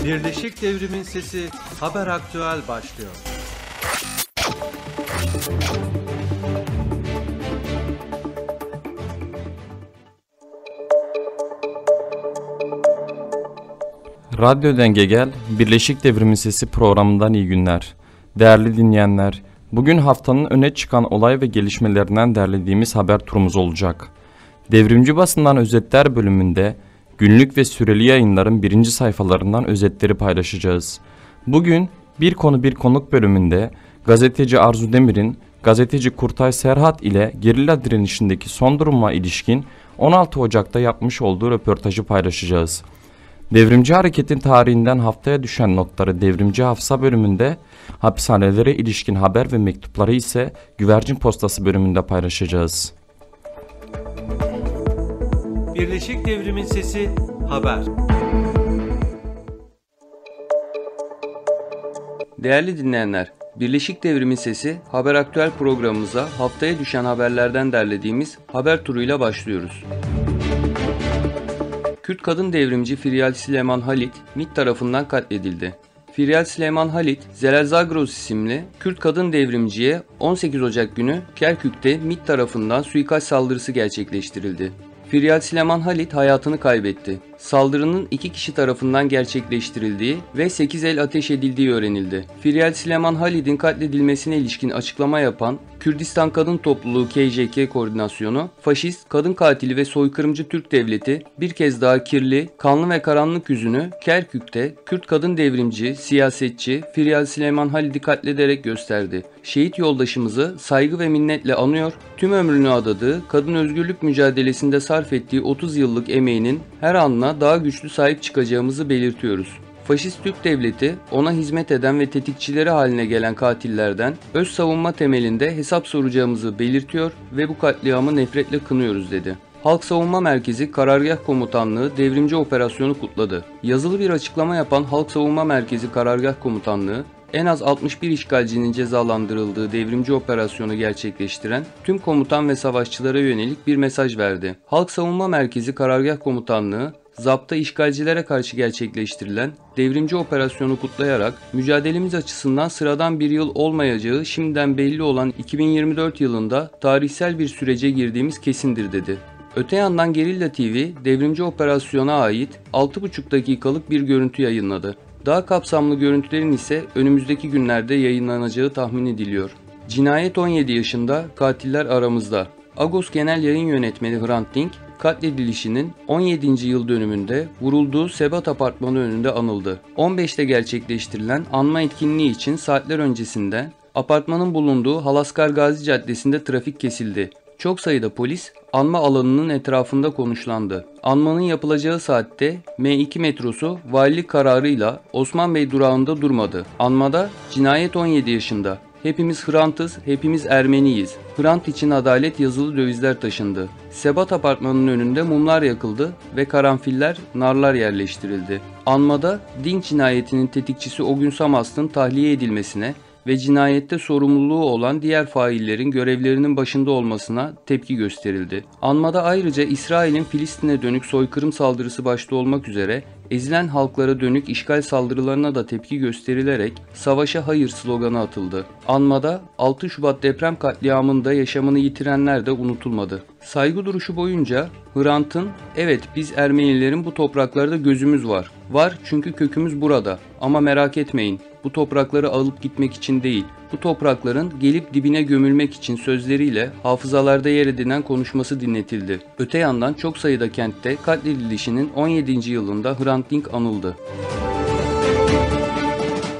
Birleşik Devrim'in Sesi Haber Aktüel başlıyor. Radyo Dengegel, Birleşik Devrim'in Sesi programından iyi günler. Değerli dinleyenler, bugün haftanın öne çıkan olay ve gelişmelerinden derlediğimiz haber turumuz olacak. Devrimci basından özetler bölümünde günlük ve süreli yayınların birinci sayfalarından özetleri paylaşacağız. Bugün Bir Konu Bir Konuk bölümünde gazeteci Arzu Demir'in gazeteci Kurtay Serhat ile gerilla direnişindeki son duruma ilişkin 16 Ocak'ta yapmış olduğu röportajı paylaşacağız. Devrimci hareketin tarihinden haftaya düşen notları Devrimci Hafsa bölümünde, hapishanelere ilişkin haber ve mektupları ise Güvercin Postası bölümünde paylaşacağız. Birleşik Devrim'in Sesi Haber. Değerli dinleyenler, Birleşik Devrim'in Sesi Haber Aktüel programımıza haftaya düşen haberlerden derlediğimiz haber turuyla başlıyoruz. Kürt kadın devrimci Firyal Süleyman Halit, MİT tarafından katledildi. Firyal Süleyman Halit, Zelal Zagros isimli Kürt kadın devrimciye 18 Ocak günü Kerkük'te MİT tarafından suikast saldırısı gerçekleştirildi. Firyal Süleyman Halit hayatını kaybetti. Saldırının 2 kişi tarafından gerçekleştirildiği ve 8 el ateş edildiği öğrenildi. Firyal Süleyman Halit'in katledilmesine ilişkin açıklama yapan Kürdistan Kadın Topluluğu KJK Koordinasyonu, faşist, kadın katili ve soykırımcı Türk Devleti bir kez daha kirli, kanlı ve karanlık yüzünü Kerkük'te Kürt kadın devrimci, siyasetçi Firyal Süleyman Halit'i katlederek gösterdi. Şehit yoldaşımızı saygı ve minnetle anıyor, tüm ömrünü adadığı kadın özgürlük mücadelesinde sarf ettiği 30 yıllık emeğinin her anına daha güçlü sahip çıkacağımızı belirtiyoruz. Faşist Türk Devleti, ona hizmet eden ve tetikçileri haline gelen katillerden öz savunma temelinde hesap soracağımızı belirtiyor ve bu katliamı nefretle kınıyoruz dedi. Halk Savunma Merkezi Karargah Komutanlığı devrimci operasyonu kutladı. Yazılı bir açıklama yapan Halk Savunma Merkezi Karargah Komutanlığı, en az 61 işgalcinin cezalandırıldığı devrimci operasyonu gerçekleştiren tüm komutan ve savaşçılara yönelik bir mesaj verdi. Halk Savunma Merkezi Karargah Komutanlığı, Zap'ta işgalcilere karşı gerçekleştirilen devrimci operasyonu kutlayarak mücadelemiz açısından sıradan bir yıl olmayacağı şimdiden belli olan 2024 yılında tarihsel bir sürece girdiğimiz kesindir dedi. Öte yandan Gerilla TV devrimci operasyona ait 6,5 dakikalık bir görüntü yayınladı. Daha kapsamlı görüntülerin ise önümüzdeki günlerde yayınlanacağı tahmin ediliyor. Cinayet 17 yaşında, katiller aramızda. Agos Genel Yayın Yönetmeni Hrant Dink, katledilişinin 17. yıl dönümünde vurulduğu Sebat Apartmanı önünde anıldı. 15'te gerçekleştirilen anma etkinliği için saatler öncesinde apartmanın bulunduğu Halaskar Gazi Caddesi'nde trafik kesildi. Çok sayıda polis anma alanının etrafında konuşlandı. Anmanın yapılacağı saatte M2 metrosu valilik kararıyla Osman Bey durağında durmadı. Anmada cinayet 17 yaşında. Hepimiz Hrant'ız, hepimiz Ermeniyiz. Hrant için adalet yazılı dövizler taşındı. Sebat Apartmanı'nın önünde mumlar yakıldı ve karanfiller, narlar yerleştirildi. Anmada Dink cinayetinin tetikçisi Ogün Samast'ın tahliye edilmesine ve cinayette sorumluluğu olan diğer faillerin görevlerinin başında olmasına tepki gösterildi. Anmada ayrıca İsrail'in Filistin'e dönük soykırım saldırısı başta olmak üzere ezilen halklara dönük işgal saldırılarına da tepki gösterilerek "Savaşa hayır" sloganı atıldı. Anmada 6 Şubat deprem katliamında yaşamını yitirenler de unutulmadı. Saygı duruşu boyunca Hrant'ın "Evet, biz Ermenilerin bu topraklarda gözümüz var. Var çünkü kökümüz burada. Ama merak etmeyin. Bu toprakları alıp gitmek için değil, bu toprakların gelip dibine gömülmek için" sözleriyle hafızalarda yer edinen konuşması dinletildi. Öte yandan çok sayıda kentte katledilişinin 17. yılında Hrant Dink anıldı.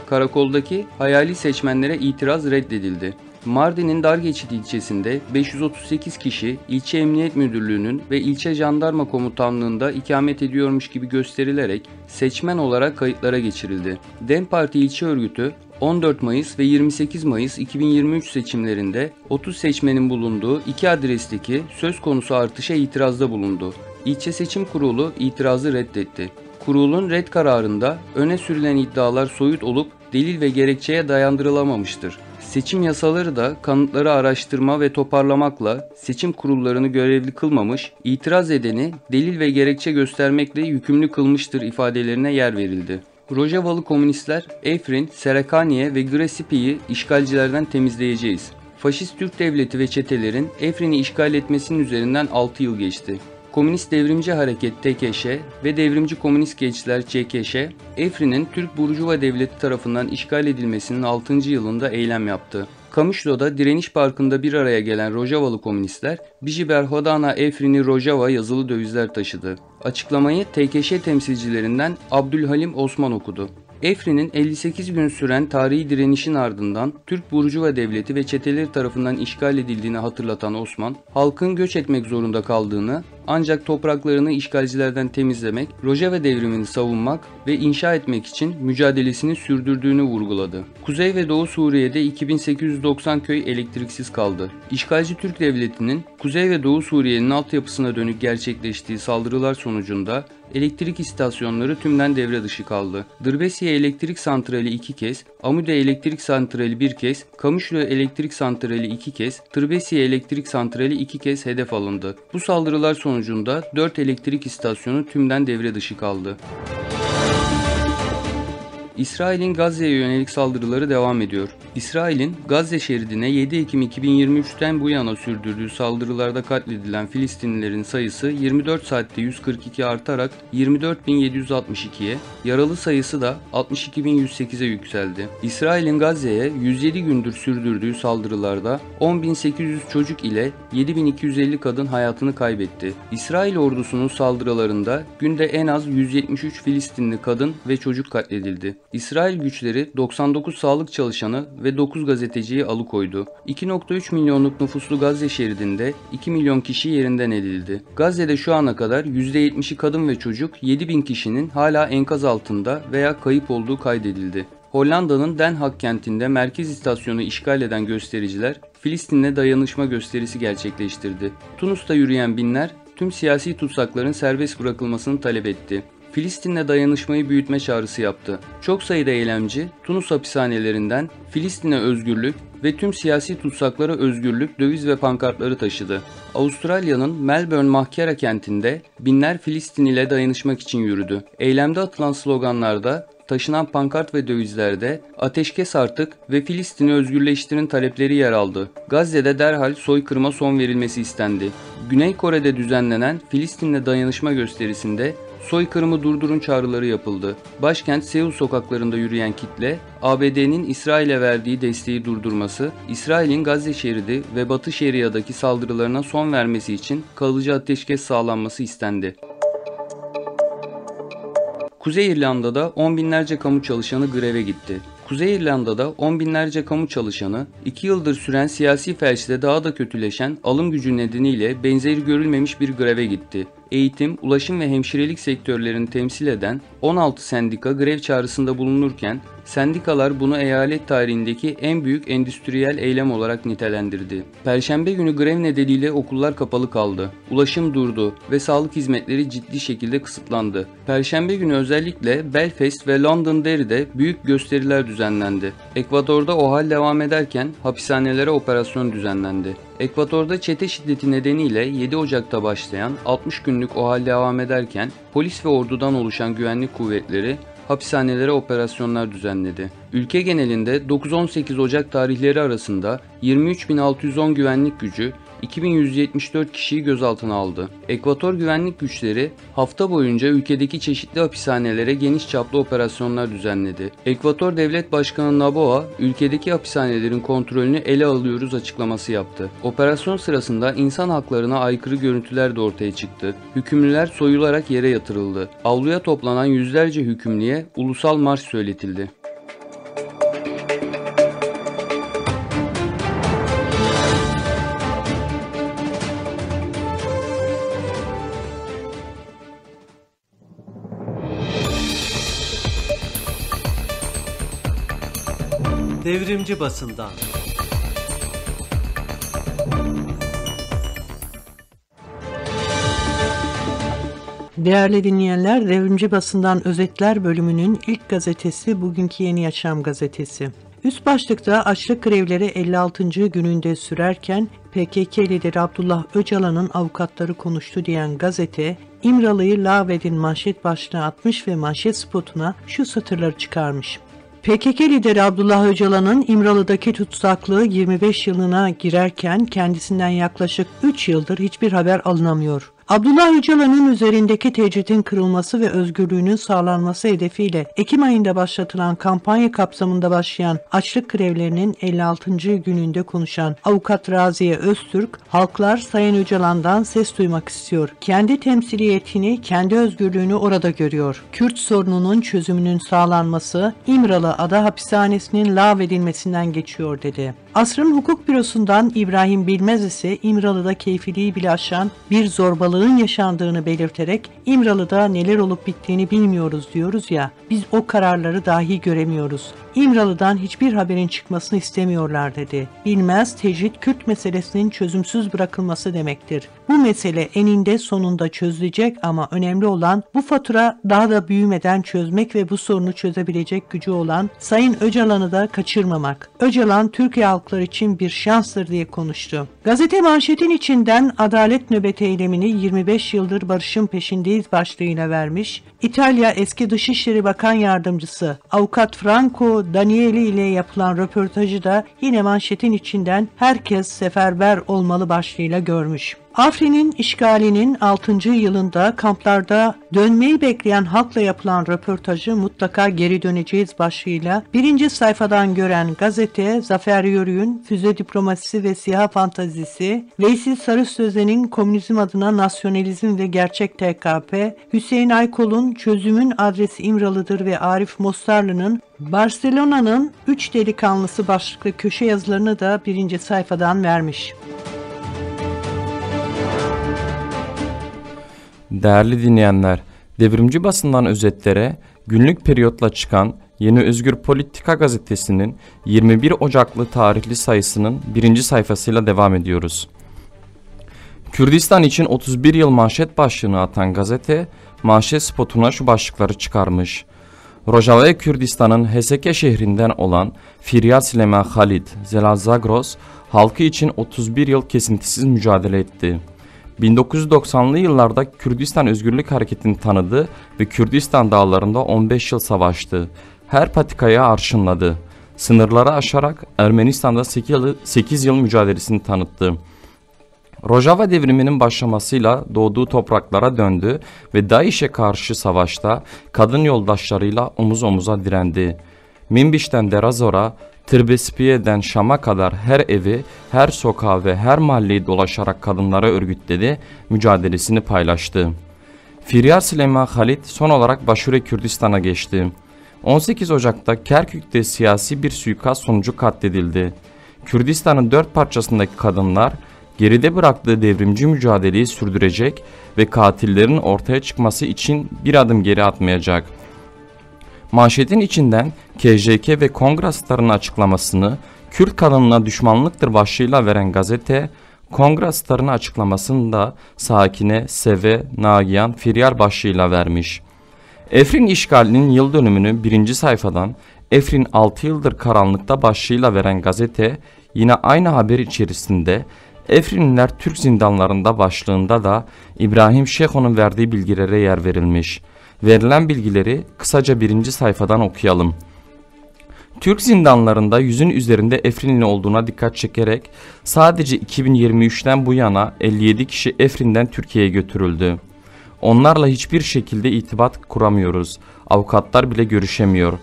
Karakoldaki hayali seçmenlere itiraz reddedildi. Mardin'in Dargeçit ilçesinde 538 kişi ilçe emniyet müdürlüğünün ve ilçe jandarma komutanlığında ikamet ediyormuş gibi gösterilerek seçmen olarak kayıtlara geçirildi. DEM Parti ilçe örgütü 14 Mayıs ve 28 Mayıs 2023 seçimlerinde 30 seçmenin bulunduğu 2 adresteki söz konusu artışa itirazda bulundu. İlçe Seçim Kurulu itirazı reddetti. Kurulun red kararında öne sürülen iddialar soyut olup delil ve gerekçeye dayandırılamamıştır. Seçim yasaları da kanıtları araştırma ve toparlamakla seçim kurullarını görevli kılmamış, itiraz edeni delil ve gerekçe göstermekle yükümlü kılmıştır ifadelerine yer verildi. Rojavalı komünistler Afrin, Serekaniye ve Gresipi'yi işgalcilerden temizleyeceğiz. Faşist Türk devleti ve çetelerin Afrin'i işgal etmesinin üzerinden 6 yıl geçti. Komünist Devrimci Hareket TKŞ ve Devrimci Komünist Gençler ÇKŞ, Afrin'in Türk Burjuva Devleti tarafından işgal edilmesinin 6. yılında eylem yaptı. Kamışlo'da direniş parkında bir araya gelen Rojavalı komünistler, Bijiber Hodana Afrin'i Rojava yazılı dövizler taşıdı. Açıklamayı TKŞ temsilcilerinden Abdülhalim Osman okudu. Afrin'in 58 gün süren tarihi direnişin ardından Türk Burjuva Devleti ve çeteleri tarafından işgal edildiğini hatırlatan Osman, halkın göç etmek zorunda kaldığını, ancak topraklarını işgalcilerden temizlemek, Rojava devrimini savunmak ve inşa etmek için mücadelesini sürdürdüğünü vurguladı. Kuzey ve Doğu Suriye'de 2890 köy elektriksiz kaldı. İşgalci Türk Devleti'nin Kuzey ve Doğu Suriye'nin altyapısına dönük gerçekleştiği saldırılar sonucunda elektrik istasyonları tümden devre dışı kaldı. Dırbesiye Elektrik Santrali 2 kez, Amude Elektrik Santrali 1 kez, Kamışlı Elektrik Santrali 2 kez, Tırbesiye Elektrik Santrali 2 kez hedef alındı. Bu saldırılar sonucunda 4 elektrik istasyonu tümden devre dışı kaldı. İsrail'in Gazze'ye yönelik saldırıları devam ediyor. İsrail'in Gazze şeridine 7 Ekim 2023'ten bu yana sürdürdüğü saldırılarda katledilen Filistinlilerin sayısı 24 saatte 142 artarak 24.762'ye, yaralı sayısı da 62.108'e yükseldi. İsrail'in Gazze'ye 107 gündür sürdürdüğü saldırılarda 10.800 çocuk ile 7.250 kadın hayatını kaybetti. İsrail ordusunun saldırılarında günde en az 173 Filistinli kadın ve çocuk katledildi. İsrail güçleri 99 sağlık çalışanı ve 9 gazeteciyi alıkoydu. 2.3 milyonluk nüfuslu Gazze şeridinde 2 milyon kişi yerinden edildi. Gazze'de şu ana kadar %70'i kadın ve çocuk, 7.000 kişinin hala enkaz altında veya kayıp olduğu kaydedildi. Hollanda'nın Den Haag kentinde merkez istasyonu işgal eden göstericiler Filistin'le dayanışma gösterisi gerçekleştirdi. Tunus'ta yürüyen binler tüm siyasi tutsakların serbest bırakılmasını talep etti. Filistin'le dayanışmayı büyütme çağrısı yaptı. Çok sayıda eylemci Tunus hapishanelerinden Filistin'e özgürlük ve tüm siyasi tutsaklara özgürlük döviz ve pankartları taşıdı. Avustralya'nın Melbourne Mahkera kentinde binler Filistin ile dayanışmak için yürüdü. Eylemde atılan sloganlarda, taşınan pankart ve dövizlerde ateşkes artık ve Filistin'i özgürleştirin talepleri yer aldı. Gazze'de derhal soykırıma son verilmesi istendi. Güney Kore'de düzenlenen Filistin'le dayanışma gösterisinde soykırımı durdurun çağrıları yapıldı. Başkent Seul sokaklarında yürüyen kitle, ABD'nin İsrail'e verdiği desteği durdurması, İsrail'in Gazze şeridi ve Batı Şeria'daki saldırılarına son vermesi için kalıcı ateşkes sağlanması istendi. Kuzey İrlanda'da 10 binlerce kamu çalışanı greve gitti. Kuzey İrlanda'da 10 binlerce kamu çalışanı, 2 yıldır süren siyasi felçte daha da kötüleşen alım gücü nedeniyle benzeri görülmemiş bir greve gitti. Eğitim, ulaşım ve hemşirelik sektörlerini temsil eden 16 sendika grev çağrısında bulunurken, sendikalar bunu eyalet tarihindeki en büyük endüstriyel eylem olarak nitelendirdi. Perşembe günü grev nedeniyle okullar kapalı kaldı. Ulaşım durdu ve sağlık hizmetleri ciddi şekilde kısıtlandı. Perşembe günü özellikle Belfast ve Londonderry'de büyük gösteriler düzenlendi. Ekvador'da o hal devam ederken hapishanelere operasyon düzenlendi. Ekvador'da çete şiddeti nedeniyle 7 Ocak'ta başlayan 60 günlük OHAL devam ederken polis ve ordudan oluşan güvenlik kuvvetleri hapishanelere operasyonlar düzenledi. Ülke genelinde 9-18 Ocak tarihleri arasında 23.610 güvenlik gücü 2174 kişiyi gözaltına aldı. Ekvator güvenlik güçleri hafta boyunca ülkedeki çeşitli hapishanelere geniş çaplı operasyonlar düzenledi. Ekvator Devlet Başkanı Noboa, ülkedeki hapishanelerin kontrolünü ele alıyoruz açıklaması yaptı. Operasyon sırasında insan haklarına aykırı görüntüler de ortaya çıktı. Hükümlüler soyularak yere yatırıldı. Avluya toplanan yüzlerce hükümlüye ulusal marş söyletildi. Devrimci basından. Değerli dinleyenler, Devrimci Basından Özetler bölümünün ilk gazetesi bugünkü Yeni Yaşam gazetesi. Üst başlıkta açlık grevleri 56. gününde sürerken PKK lideri Abdullah Öcalan'ın avukatları konuştu diyen gazete, İmralı'yı lağvedin manşet başlığı atmış ve manşet spotuna şu satırları çıkarmış. PKK lideri Abdullah Öcalan'ın İmralı'daki tutsaklığı 25 yılına girerken kendisinden yaklaşık 3 yıldır hiçbir haber alınamıyor. Abdullah Öcalan'ın üzerindeki tecritin kırılması ve özgürlüğünün sağlanması hedefiyle Ekim ayında başlatılan kampanya kapsamında başlayan açlık grevlerinin 56. gününde konuşan avukat Raziye Öztürk, halklar Sayın Öcalan'dan ses duymak istiyor. Kendi temsiliyetini, kendi özgürlüğünü orada görüyor. Kürt sorununun çözümünün sağlanması İmralı Ada Hapishanesi'nin lağvedilmesinden geçiyor dedi. Asrın Hukuk Bürosu'ndan İbrahim Bilmez ise İmralı'da keyfiliği bile aşan bir zorbalığın yaşandığını belirterek İmralı'da neler olup bittiğini bilmiyoruz diyoruz ya, biz o kararları dahi göremiyoruz. İmralı'dan hiçbir haberin çıkmasını istemiyorlar dedi. Bilmez, tecrit Kürt meselesinin çözümsüz bırakılması demektir. Bu mesele eninde sonunda çözülecek ama önemli olan bu fatura daha da büyümeden çözmek ve bu sorunu çözebilecek gücü olan Sayın Öcalan'ı da kaçırmamak. Öcalan Türkiye halkları için bir şanstır diye konuştu. Gazete manşetin içinden adalet nöbeti eylemini 25 yıldır barışın peşindeyiz başlığıyla vermiş. İtalya eski Dışişleri Bakan Yardımcısı Avukat Franco Danieli ile yapılan röportajı da yine manşetin içinden herkes seferber olmalı başlığıyla görmüş. Afrin'in işgalinin 6. yılında kamplarda dönmeyi bekleyen halkla yapılan röportajı mutlaka geri döneceğiz başlığıyla birinci sayfadan gören gazete Zafer Yörük'ün Füze Diplomasisi ve Siyah Fantazisi, Veysi Sarısözen'in Komünizm adına Nasyonalizm ve Gerçek TKP, Hüseyin Aykol'un Çözümün Adresi İmralı'dır ve Arif Mostarlı'nın Barcelona'nın 3 Delikanlısı başlıklı köşe yazılarını da birinci sayfadan vermiş. Değerli dinleyenler, Devrimci Basından özetlere günlük periyotla çıkan Yeni Özgür Politika gazetesinin 21 Ocaklı tarihli sayısının 1. sayfasıyla devam ediyoruz. Kürdistan için 31 yıl manşet başlığını atan gazete, manşet spotuna şu başlıkları çıkarmış. Rojava Kürdistan'ın Heseke şehrinden olan Firyal Süleyman Halid Zelal Zagros, halkı için 31 yıl kesintisiz mücadele etti. 1990'lı yıllarda Kürdistan Özgürlük Hareketi'ni tanıdı ve Kürdistan dağlarında 15 yıl savaştı. Her patikaya arşınladı. Sınırları aşarak Ermenistan'da 8 yıl mücadelesini tanıttı. Rojava devriminin başlamasıyla doğduğu topraklara döndü ve DAEŞ'e karşı savaşta kadın yoldaşlarıyla omuz omuza direndi. Minbiş'ten Derazor'a, Tirbespiye'den Şam'a kadar her evi, her sokağı ve her mahalleyi dolaşarak kadınlara örgütledi, mücadelesini paylaştı. Firyal Süleyman Halid son olarak Başure Kürdistan'a geçti. 18 Ocak'ta Kerkük'te siyasi bir suikast sonucu katledildi. Kürdistan'ın 4 parçasındaki kadınlar geride bıraktığı devrimci mücadeleyi sürdürecek ve katillerin ortaya çıkması için bir adım geri atmayacak. Manşetin içinden KJK ve Kongraslarının açıklamasını Kürt kadınına düşmanlıktır başlığıyla veren gazete, Kongraslarının açıklamasını da Sakine, Seve, Nagihan, Firyal başlığıyla vermiş. Efrin işgalinin yıl dönümünü 1. sayfadan Efrin 6 yıldır karanlıkta başlığıyla veren gazete, yine aynı haber içerisinde Efrinliler Türk zindanlarında başlığında da İbrahim Şeho'nun verdiği bilgilere yer verilmiş. Verilen bilgileri kısaca 1. sayfadan okuyalım. Türk zindanlarında 100'ün üzerinde Efrinli olduğuna dikkat çekerek sadece 2023'ten bu yana 57 kişi Efrin'den Türkiye'ye götürüldü. Onlarla hiçbir şekilde irtibat kuramıyoruz. Avukatlar bile görüşemiyor.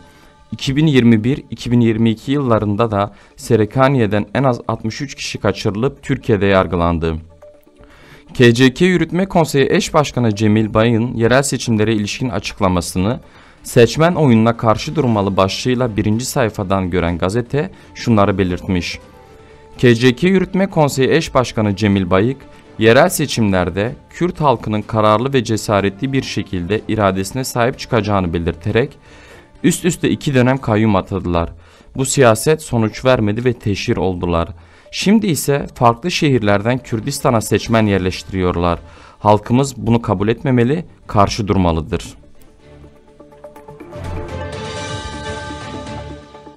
2021-2022 yıllarında da Serekaniye'den en az 63 kişi kaçırılıp Türkiye'de yargılandı. KCK Yürütme Konseyi Eş Başkanı Cemil Bay'ın yerel seçimlere ilişkin açıklamasını seçmen oyununa karşı durmalı başlığıyla 1. sayfadan gören gazete şunları belirtmiş. KCK Yürütme Konseyi Eş Başkanı Cemil Bayık, yerel seçimlerde Kürt halkının kararlı ve cesaretli bir şekilde iradesine sahip çıkacağını belirterek üst üste 2 dönem kayyum atadılar. Bu siyaset sonuç vermedi ve teşhir oldular. Şimdi ise farklı şehirlerden Kürdistan'a seçmen yerleştiriyorlar. Halkımız bunu kabul etmemeli, karşı durmalıdır.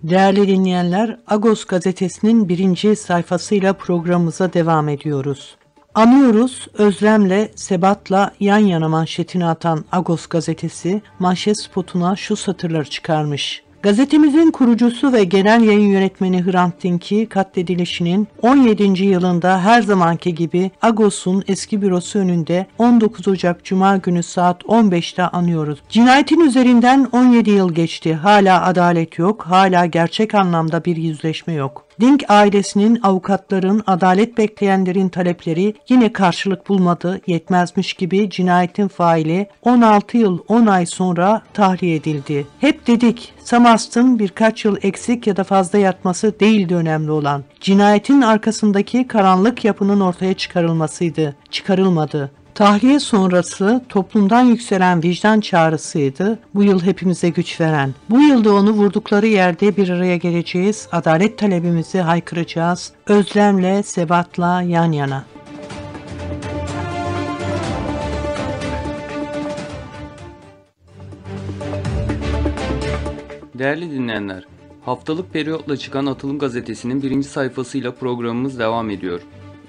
Değerli dinleyenler, Agos gazetesinin 1. sayfasıyla programımıza devam ediyoruz. Anıyoruz, özlemle, sebatla yan yana manşetini atan Agos gazetesi manşet spotuna şu satırları çıkarmış. Gazetemizin kurucusu ve genel yayın yönetmeni Hrant Dink'i katledilişinin 17. yılında her zamanki gibi Agos'un eski bürosu önünde 19 Ocak Cuma günü saat 15'te anıyoruz. Cinayetin üzerinden 17 yıl geçti. Hala adalet yok, hala gerçek anlamda bir yüzleşme yok. Dink ailesinin, avukatların, adalet bekleyenlerin talepleri yine karşılık bulmadı, yetmezmiş gibi cinayetin faili 16 yıl 10 ay sonra tahliye edildi. Hep dedik, Samast'ın birkaç yıl eksik ya da fazla yatması değildi önemli olan. Cinayetin arkasındaki karanlık yapının ortaya çıkarılmasıydı. Çıkarılmadı. Tahliye sonrası toplumdan yükselen vicdan çağrısıydı. Bu yıl hepimize güç veren. Bu yılda onu vurdukları yerde bir araya geleceğiz. Adalet talebimizi haykıracağız. Özlemle, sebatla yan yana. Değerli dinleyenler, haftalık periyotla çıkan Atılım Gazetesi'nin 1. sayfasıyla programımız devam ediyor.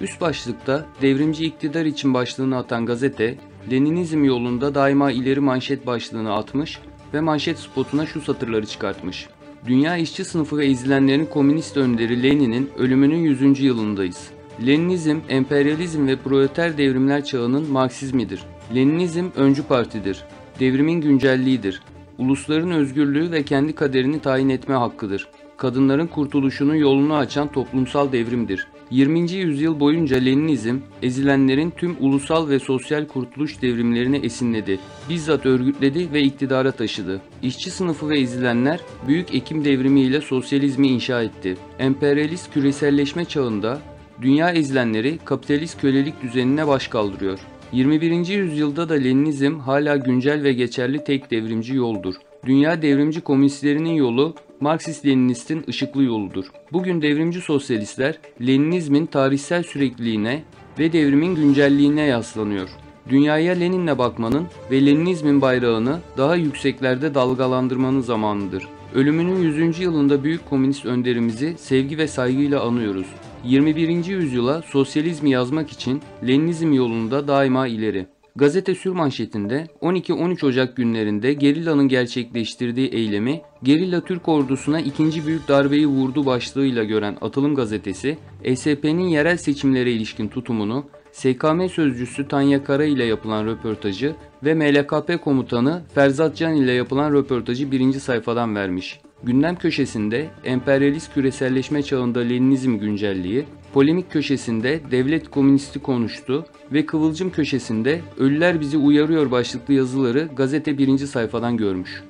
Üst başlıkta devrimci iktidar için başlığını atan gazete, Leninizm yolunda daima ileri manşet başlığını atmış ve manşet spotuna şu satırları çıkartmış. Dünya işçi sınıfı ve ezilenlerin komünist önderi Lenin'in ölümünün 100. yılındayız. Leninizm, emperyalizm ve proleter devrimler çağının Marksizmidir. Leninizm öncü partidir. Devrimin güncelliğidir. Ulusların özgürlüğü ve kendi kaderini tayin etme hakkıdır. Kadınların kurtuluşunun yolunu açan toplumsal devrimdir. 20. yüzyıl boyunca Leninizm, ezilenlerin tüm ulusal ve sosyal kurtuluş devrimlerini esinledi, bizzat örgütledi ve iktidara taşıdı. İşçi sınıfı ve ezilenler, Büyük Ekim Devrimi ile sosyalizmi inşa etti. Emperyalist küreselleşme çağında, dünya ezilenleri kapitalist kölelik düzenine baş kaldırıyor. 21. yüzyılda da Leninizm hala güncel ve geçerli tek devrimci yoldur. Dünya devrimci komünistlerinin yolu, Marksist-Leninistin ışıklı yoludur. Bugün devrimci sosyalistler, Leninizmin tarihsel sürekliliğine ve devrimin güncelliğine yaslanıyor. Dünyaya Lenin'le bakmanın ve Leninizmin bayrağını daha yükseklerde dalgalandırmanın zamanıdır. Ölümünün 100. yılında büyük komünist önderimizi sevgi ve saygıyla anıyoruz. 21. yüzyıla sosyalizmi yazmak için Leninizm yolunda daima ileri. Gazete sürmanşetinde 12-13 Ocak günlerinde gerillanın gerçekleştirdiği eylemi gerilla Türk ordusuna ikinci büyük darbeyi vurdu başlığıyla gören Atılım Gazetesi, ESP'nin yerel seçimlere ilişkin tutumunu, SKM sözcüsü Tanya Kara ile yapılan röportajı ve MLKP komutanı Ferzat Can ile yapılan röportajı 1. sayfadan vermiş. Gündem köşesinde emperyalist küreselleşme çağında Leninizm güncelliği, polemik köşesinde devlet komünisti konuştu ve kıvılcım köşesinde ölüler bizi uyarıyor başlıklı yazıları gazete 1. sayfadan görmüş.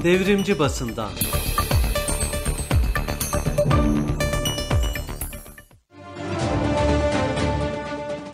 Devrimci basından.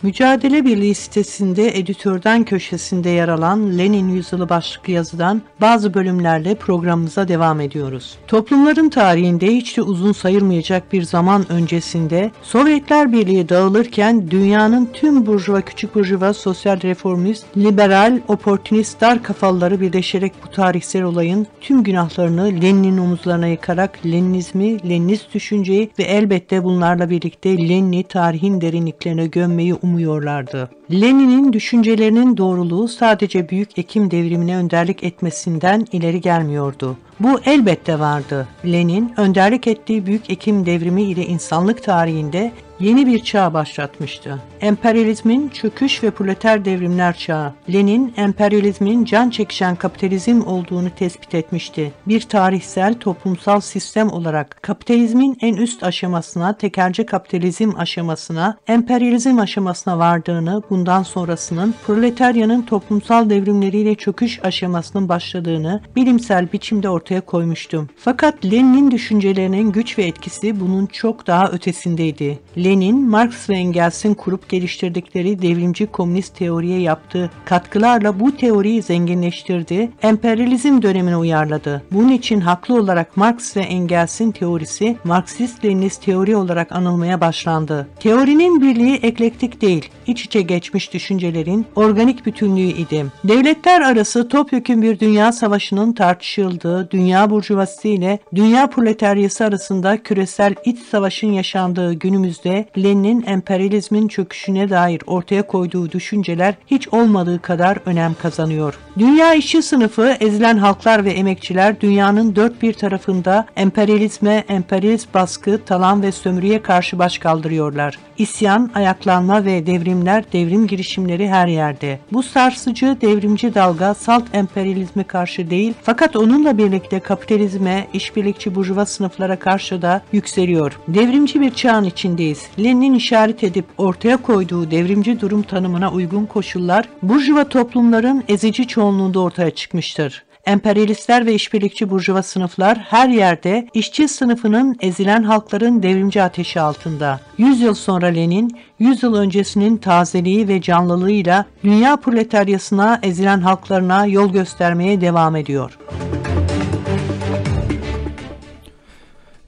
Mücadele Birliği sitesinde editörden köşesinde yer alan Lenin Yüzyılı başlıklı yazıdan bazı bölümlerle programımıza devam ediyoruz. Toplumların tarihinde hiç de uzun sayılmayacak bir zaman öncesinde Sovyetler Birliği dağılırken dünyanın tüm burjuva, küçük burjuva, sosyal reformist, liberal, oportunist, dar kafalıları birleşerek bu tarihsel olayın tüm günahlarını Lenin'in omuzlarına yıkarak Leninizmi, Leninist düşünceyi ve elbette bunlarla birlikte Lenin'i tarihin derinliklerine gömmeyi umuyorlardı. Lenin'in düşüncelerinin doğruluğu sadece Büyük Ekim Devrimi'ne önderlik etmesinden ileri gelmiyordu. Bu elbette vardı. Lenin, önderlik ettiği Büyük Ekim Devrimi ile insanlık tarihinde yeni bir çağ başlatmıştı. Emperyalizmin çöküş ve proleter devrimler çağı. Lenin, emperyalizmin can çekişen kapitalizm olduğunu tespit etmişti. Bir tarihsel toplumsal sistem olarak kapitalizmin en üst aşamasına, tekelci kapitalizm aşamasına, emperyalizm aşamasına vardığını, bundan sonrasının proletaryanın toplumsal devrimleriyle çöküş aşamasının başladığını bilimsel biçimde ortaya koymuştum. Fakat Lenin'in düşüncelerinin güç ve etkisi bunun çok daha ötesindeydi. Lenin, Marx ve Engels'in kurup geliştirdikleri devrimci komünist teoriye yaptığı katkılarla bu teoriyi zenginleştirdi, emperyalizm dönemine uyarladı. Bunun için haklı olarak Marx ve Engels'in teorisi Marksist-Leninist teori olarak anılmaya başlandı. Teorinin birliği eklektik değil, iç içe geçmiş düşüncelerin organik bütünlüğü idi. Devletler arası topyekün bir dünya savaşının tartışıldığı, dünya burjuvazisi ile dünya proletaryası arasında küresel iç savaşın yaşandığı günümüzde Lenin'in emperyalizmin çöküşüne dair ortaya koyduğu düşünceler hiç olmadığı kadar önem kazanıyor. Dünya işçi sınıfı, ezilen halklar ve emekçiler dünyanın dört bir tarafında emperyalizme, emperyalist baskı, talan ve sömürüye karşı baş kaldırıyorlar. İsyan, ayaklanma ve devrimler, devrim girişimleri her yerde. Bu sarsıcı devrimci dalga salt emperyalizme karşı değil, fakat onunla birlikte kapitalizme, işbirlikçi burjuva sınıflara karşı da yükseliyor. Devrimci bir çağın içindeyiz. Lenin'in işaret edip ortaya koyduğu devrimci durum tanımına uygun koşullar, burjuva toplumların ezici çoğunluğunda ortaya çıkmıştır. Emperyalistler ve işbirlikçi burjuva sınıflar her yerde işçi sınıfının, ezilen halkların devrimci ateşi altında. 100 yıl sonra Lenin, 100 yıl öncesinin tazeliği ve canlılığıyla dünya proletaryasına, ezilen halklarına yol göstermeye devam ediyor.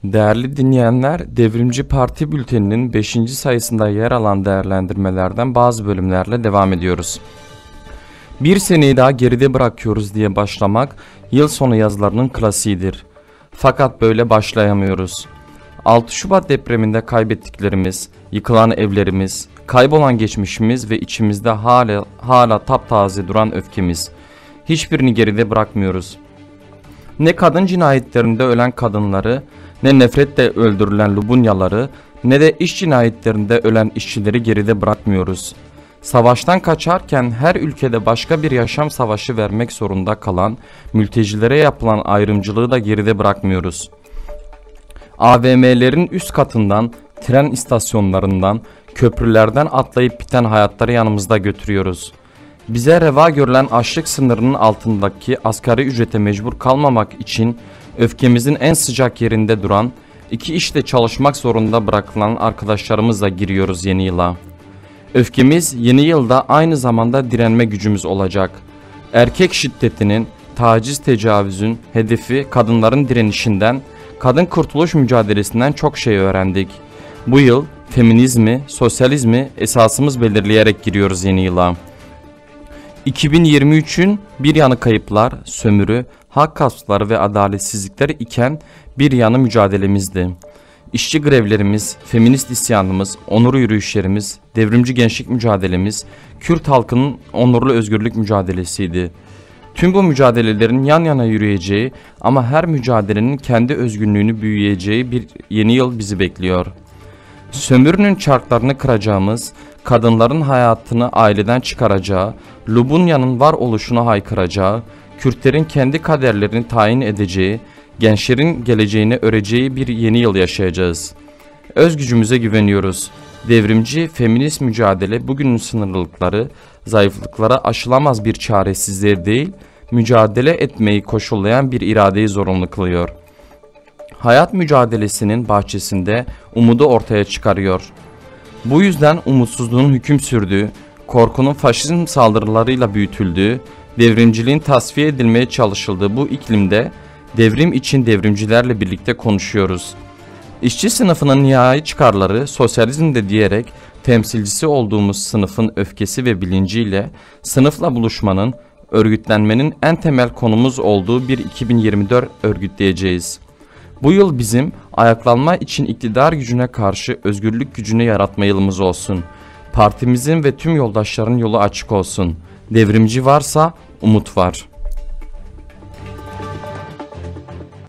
Değerli dinleyenler, Devrimci Parti Bülteni'nin 5. sayısında yer alan değerlendirmelerden bazı bölümlerle devam ediyoruz. Bir seneyi daha geride bırakıyoruz diye başlamak yıl sonu yazılarının klasiğidir. Fakat böyle başlayamıyoruz. 6 Şubat depreminde kaybettiklerimiz, yıkılan evlerimiz, kaybolan geçmişimiz ve içimizde hala taptaze duran öfkemiz. Hiçbirini geride bırakmıyoruz. Ne kadın cinayetlerinde ölen kadınları, ne nefretle öldürülen Lubunyaları, ne de iş cinayetlerinde ölen işçileri geride bırakmıyoruz. Savaştan kaçarken her ülkede başka bir yaşam savaşı vermek zorunda kalan mültecilere yapılan ayrımcılığı da geride bırakmıyoruz. AVM'lerin üst katından, tren istasyonlarından, köprülerden atlayıp biten hayatları yanımızda götürüyoruz. Bize reva görülen açlık sınırının altındaki asgari ücrete mecbur kalmamak için öfkemizin en sıcak yerinde duran, iki işte çalışmak zorunda bırakılan arkadaşlarımızla giriyoruz yeni yıla. Öfkemiz yeni yılda aynı zamanda direnme gücümüz olacak. Erkek şiddetinin, taciz tecavüzün hedefi kadınların direnişinden, kadın kurtuluş mücadelesinden çok şey öğrendik. Bu yıl feminizmi, sosyalizmi esasımız belirleyerek giriyoruz yeni yıla. 2023'ün bir yanı kayıplar, sömürü, hak gaspları ve adaletsizlikler iken bir yanı mücadelemizdi. İşçi grevlerimiz, feminist isyanımız, onur yürüyüşlerimiz, devrimci gençlik mücadelemiz, Kürt halkının onurlu özgürlük mücadelesiydi. Tüm bu mücadelelerin yan yana yürüyeceği ama her mücadelenin kendi özgünlüğünü büyüyeceği bir yeni yıl bizi bekliyor. Sömürünün çarklarını kıracağımız, kadınların hayatını aileden çıkaracağı, Lubunya'nın varoluşuna haykıracağı, Kürtlerin kendi kaderlerini tayin edeceği, gençlerin geleceğini öreceği bir yeni yıl yaşayacağız. Özgücümüze güveniyoruz. Devrimci, feminist mücadele bugünün sınırlılıkları, zayıflıklara aşılamaz bir çaresizliğe değil, mücadele etmeyi koşullayan bir iradeyi zorunlu kılıyor. Hayat mücadelesinin bahçesinde umudu ortaya çıkarıyor. Bu yüzden umutsuzluğun hüküm sürdüğü, korkunun faşizm saldırılarıyla büyütüldüğü, devrimciliğin tasfiye edilmeye çalışıldığı bu iklimde devrim için devrimcilerle birlikte konuşuyoruz. İşçi sınıfının nihai çıkarları sosyalizmde diyerek temsilcisi olduğumuz sınıfın öfkesi ve bilinciyle sınıfla buluşmanın, örgütlenmenin en temel konumuz olduğu bir 2024 örgütleyeceğiz. Bu yıl bizim ayaklanma için iktidar gücüne karşı özgürlük gücünü yaratma yılımız olsun. Partimizin ve tüm yoldaşların yolu açık olsun. Devrimci varsa umut var.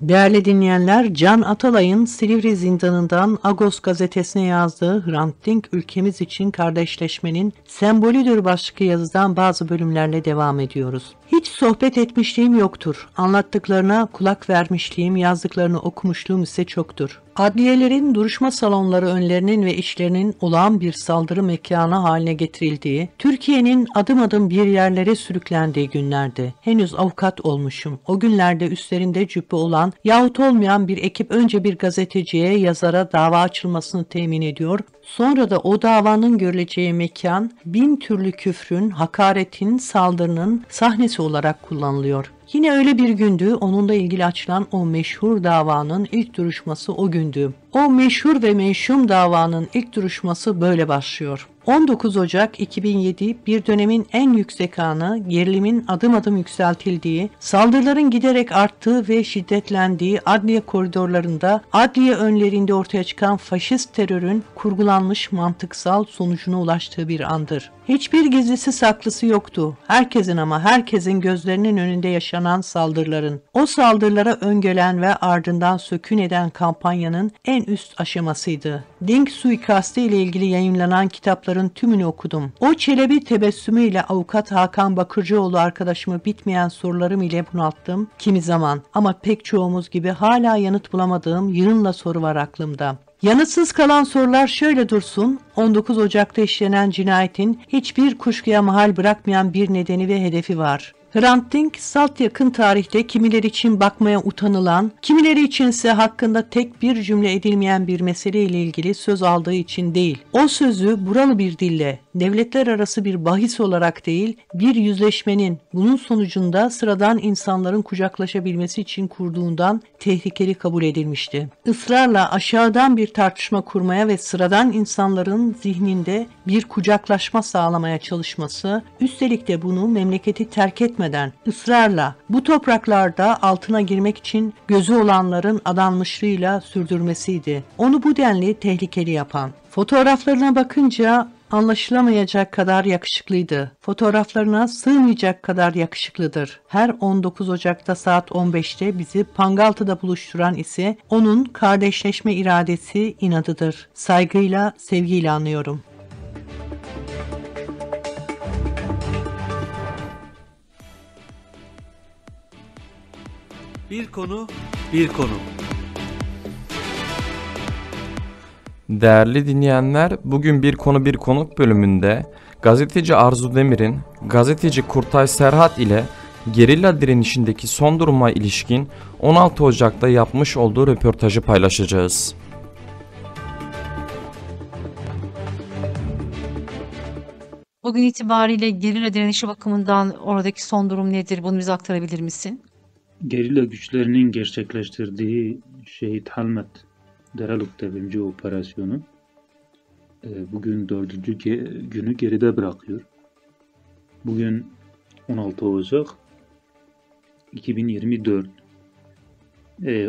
Değerli dinleyenler, Can Atalay'ın Silivri zindanından Agos gazetesine yazdığı Hrant Dink ülkemiz için kardeşleşmenin sembolüdür başlıklı yazıdan bazı bölümlerle devam ediyoruz. Hiç sohbet etmişliğim yoktur. Anlattıklarına kulak vermişliğim, yazdıklarını okumuşluğum ise çoktur. Adliyelerin duruşma salonları önlerinin ve içlerinin olağan bir saldırı mekanı haline getirildiği, Türkiye'nin adım adım bir yerlere sürüklendiği günlerde henüz avukat olmuşum. O günlerde üstlerinde cübbe olan yahut olmayan bir ekip önce bir gazeteciye, yazara dava açılmasını temin ediyor. Sonra da o davanın görüleceği mekan bin türlü küfrün, hakaretin, saldırının sahnesi olarak kullanılıyor. Yine öyle bir gündü, onunla ilgili açılan o meşhur davanın ilk duruşması o gündü. O meşhur ve menşum davanın ilk duruşması böyle başlıyor. 19 Ocak 2007 bir dönemin en yüksek anı, gerilimin adım adım yükseltildiği, saldırıların giderek arttığı ve şiddetlendiği adliye koridorlarında, adliye önlerinde ortaya çıkan faşist terörün kurgulanmış mantıksal sonucuna ulaştığı bir andır. Hiçbir gizlisi saklısı yoktu. Herkesin ama herkesin gözlerinin önünde yaşanan saldırıların, o saldırılara öngören ve ardından sökün eden kampanyanın en üst aşamasıydı. Dink suikastı ile ilgili yayınlanan kitapların tümünü okudum. O çelebi tebessümüyle avukat Hakan Bakırcıoğlu arkadaşımı bitmeyen sorularım ile bunalttım kimi zaman, ama pek çoğumuz gibi hala yanıt bulamadığım yığınla soru var aklımda. Yanıtsız kalan sorular şöyle dursun: 19 Ocak'ta işlenen cinayetin hiçbir kuşkuya mahal bırakmayan bir nedeni ve hedefi var. Hrant Dink, salt yakın tarihte kimileri için bakmaya utanılan, kimileri içinse hakkında tek bir cümle edilmeyen bir meseleyle ilgili söz aldığı için değil. O sözü buralı bir dille, devletler arası bir bahis olarak değil, bir yüzleşmenin, bunun sonucunda sıradan insanların kucaklaşabilmesi için kurduğundan tehlikeli kabul edilmişti. Israrla aşağıdan bir tartışma kurmaya ve sıradan insanların zihninde bir kucaklaşma sağlamaya çalışması, üstelik de bunu memleketi terk etmeden ısrarla bu topraklarda altına girmek için gözü olanların adanmışlığıyla sürdürmesiydi. Onu bu denli tehlikeli yapan. Fotoğraflarına bakınca anlaşılamayacak kadar yakışıklıydı. Fotoğraflarına sığmayacak kadar yakışıklıdır. Her 19 Ocak'ta saat 15'te bizi Pangaltı'da buluşturan ise onun kardeşleşme iradesi, inadıdır. Saygıyla, sevgiyle anıyorum. Bir konu, bir konu. Değerli dinleyenler, bugün Bir Konu Bir Konuk bölümünde gazeteci Arzu Demir'in gazeteci Kurtay Serhat ile gerilla direnişindeki son duruma ilişkin 16 Ocak'ta yapmış olduğu röportajı paylaşacağız. Bugün itibariyle gerilla direnişi bakımından oradaki son durum nedir? Bunu bize aktarabilir misin? Gerilla güçlerinin gerçekleştirdiği Şehit Halmet Dereluk devrimci operasyonu bugün 4. günü geride bırakıyor. Bugün 16 Ocak 2024.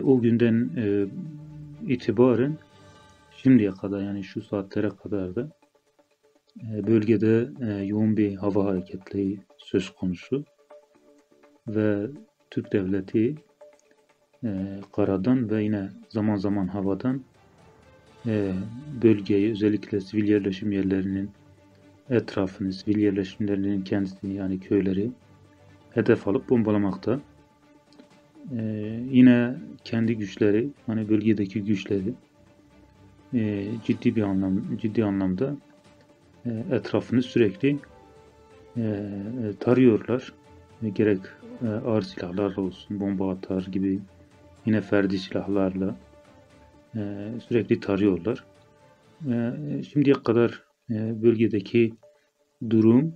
O günden itibaren şimdiye kadar, yani şu saatlere kadar da bölgede yoğun bir hava hareketliği söz konusu ve Türk devleti karadan ve yine zaman zaman havadan bölgeyi, özellikle sivil yerleşim yerlerinin etrafını, sivil yerleşimlerinin kendisini, yani köyleri hedef alıp bombalamakta. Yine kendi güçleri, hani bölgedeki güçleri ciddi anlamda etrafını sürekli tarıyorlar. Gerek ağır silahlarla olsun, bomba atar gibi, yine ferdi silahlarla sürekli tarıyorlar. Şimdiye kadar bölgedeki durum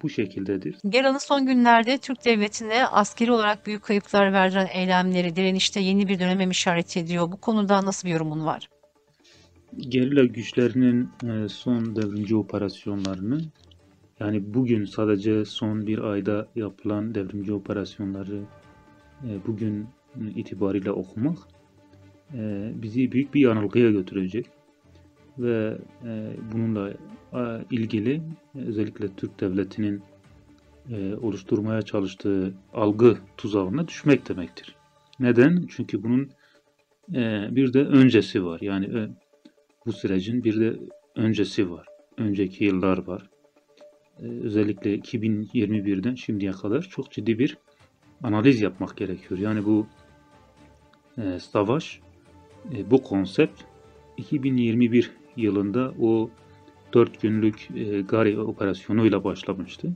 bu şekildedir. Gerilla'nın son günlerde Türk devletine askeri olarak büyük kayıplar verdiren eylemleri direnişte yeni bir döneme işaret ediyor. Bu konuda nasıl bir yorumun var? Gerilla güçlerinin son devrimci operasyonlarını, yani bugün sadece son bir ayda yapılan devrimci operasyonları bugün itibariyle okumak bizi büyük bir yanılgıya götürecek ve bununla ilgili özellikle Türk devletinin oluşturmaya çalıştığı algı tuzağına düşmek demektir. Neden? Çünkü bunun bir de öncesi var. Yani bu sürecin bir de öncesi var. Önceki yıllar var. Özellikle 2021'den şimdiye kadar çok ciddi bir analiz yapmak gerekiyor. Yani bu savaş Bu konsept 2021 yılında o 4 günlük Gari operasyonuyla başlamıştı.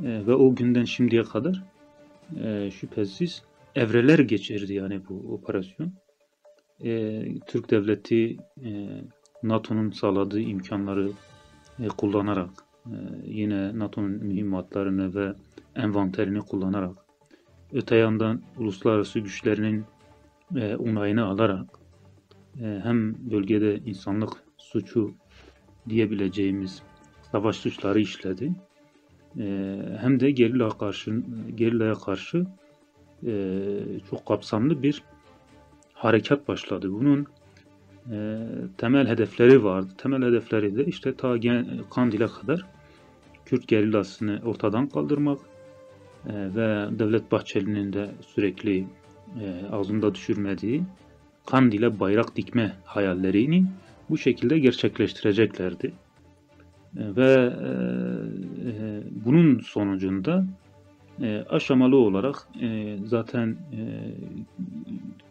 Ve o günden şimdiye kadar şüphesiz evreler geçirdi yani bu operasyon. Türk devleti NATO'nun sağladığı imkanları kullanarak, yine NATO'nun mühimmatlarını ve envanterini kullanarak, öte yandan uluslararası güçlerinin onayını alarak hem bölgede insanlık suçu diyebileceğimiz savaş suçları işledi, hem de gerilaya karşı çok kapsamlı bir harekat başladı. Bunun temel hedefleri vardı. Temel hedefleri de işte ta Kandil'e kadar Kürt gerillasını ortadan kaldırmak ve Devlet Bahçeli'nin de sürekli ağzında düşürmediği Kandil'e bayrak dikme hayallerini bu şekilde gerçekleştireceklerdi. Ve bunun sonucunda aşamalı olarak zaten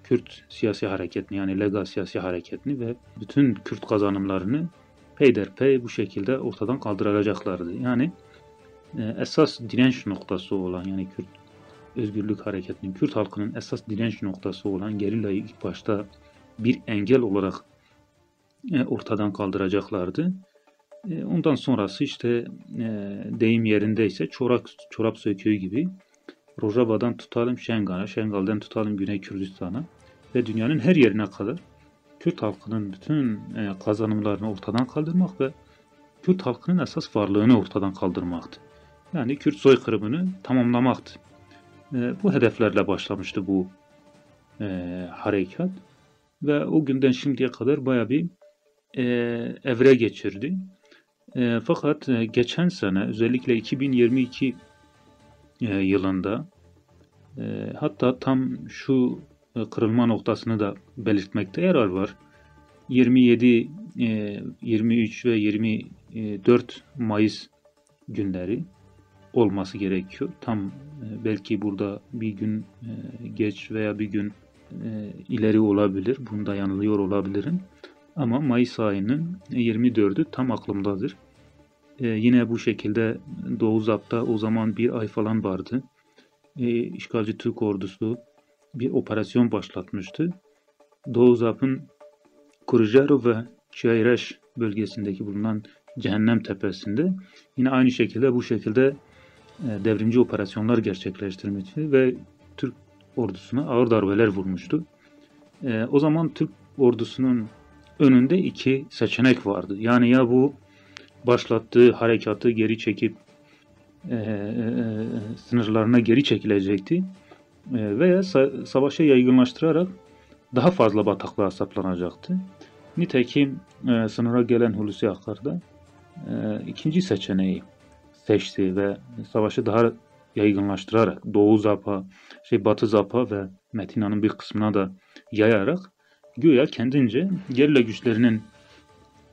Kürt siyasi hareketini, yani legal siyasi hareketini ve bütün Kürt kazanımlarını peyderpey bu şekilde ortadan kaldıracaklardı. Yani esas direnç noktası olan, yani Kürt özgürlük hareketinin, Kürt halkının esas direnç noktası olan gerillayı ilk başta bir engel olarak ortadan kaldıracaklardı. Ondan sonrası işte deyim yerindeyse çorap söküğü gibi Rojava'dan tutalım Şengal'a, Şengal'den tutalım Güney Kürdistan'a ve dünyanın her yerine kadar Kürt halkının bütün kazanımlarını ortadan kaldırmak ve Kürt halkının esas varlığını ortadan kaldırmaktı. Yani Kürt soykırımını tamamlamaktı. Bu hedeflerle başlamıştı bu harekat ve o günden şimdiye kadar bayağı bir evre geçirdi. Fakat geçen sene özellikle 2022 yılında hatta tam şu kırılma noktasını da belirtmekte yarar var. 27, 23 ve 24 Mayıs günleri olması gerekiyor. Tam belki burada bir gün geç veya bir gün ileri olabilir. Bunda yanılıyor olabilirim. Ama Mayıs ayının 24'ü tam aklımdadır. Yine bu şekilde Doğu Zap'ta o zaman bir ay falan vardı. İşgalci Türk ordusu bir operasyon başlatmıştı. Doğu Zap'ın Kurujero ve Çayreş bölgesindeki bulunan Cehennem Tepesi'nde yine aynı şekilde bu şekilde devrimci operasyonlar gerçekleştirmişti ve Türk ordusuna ağır darbeler vurmuştu. O zaman Türk ordusunun önünde iki seçenek vardı. Yani ya bu başlattığı harekatı geri çekip sınırlarına geri çekilecekti veya savaşı yaygınlaştırarak daha fazla bataklığa saplanacaktı. Nitekim sınıra gelen Hulusi Akar da ikinci seçeneği seçti ve savaşı daha yaygınlaştırarak Doğu Zap'a, Batı Zap'a ve Metina'nın bir kısmına da yayarak güya kendince gerilla güçlerinin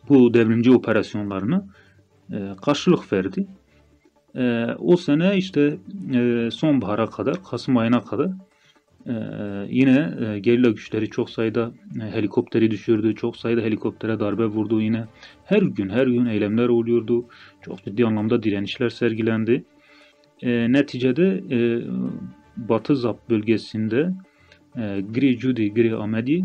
bu devrimci operasyonlarına karşılık verdi. O sene işte sonbahara kadar, Kasım ayına kadar yine gerilla güçleri çok sayıda helikopteri düşürdü, çok sayıda helikoptere darbe vurdu. Yine her gün eylemler oluyordu. Çok ciddi anlamda direnişler sergilendi. Neticede Batı Zap bölgesinde Gri Cudi, Gri Amedi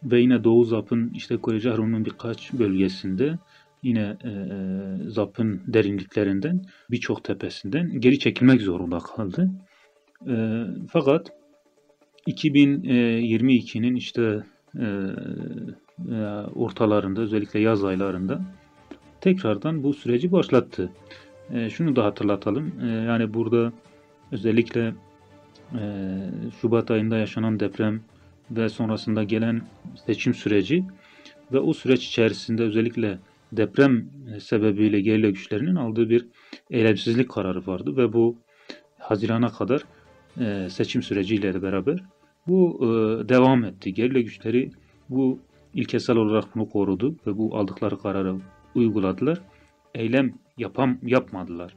ve yine Doğu Zap'ın işte Korecahrun'un birkaç bölgesinde yine Zap'ın derinliklerinden birçok tepesinden geri çekilmek zorunda kaldı. Fakat 2022'nin işte ortalarında, özellikle yaz aylarında tekrardan bu süreci başlattı. Şunu da hatırlatalım. Yani burada özellikle Şubat ayında yaşanan deprem ve sonrasında gelen seçim süreci ve o süreç içerisinde özellikle deprem sebebiyle gerilla güçlerinin aldığı bir eylemsizlik kararı vardı ve bu Haziran'a kadar seçim süreciyle beraber bu devam etti. Gerilla güçleri bu ilkesel olarak bunu korudu ve bu aldıkları kararı uyguladılar. Eylem yapmadılar.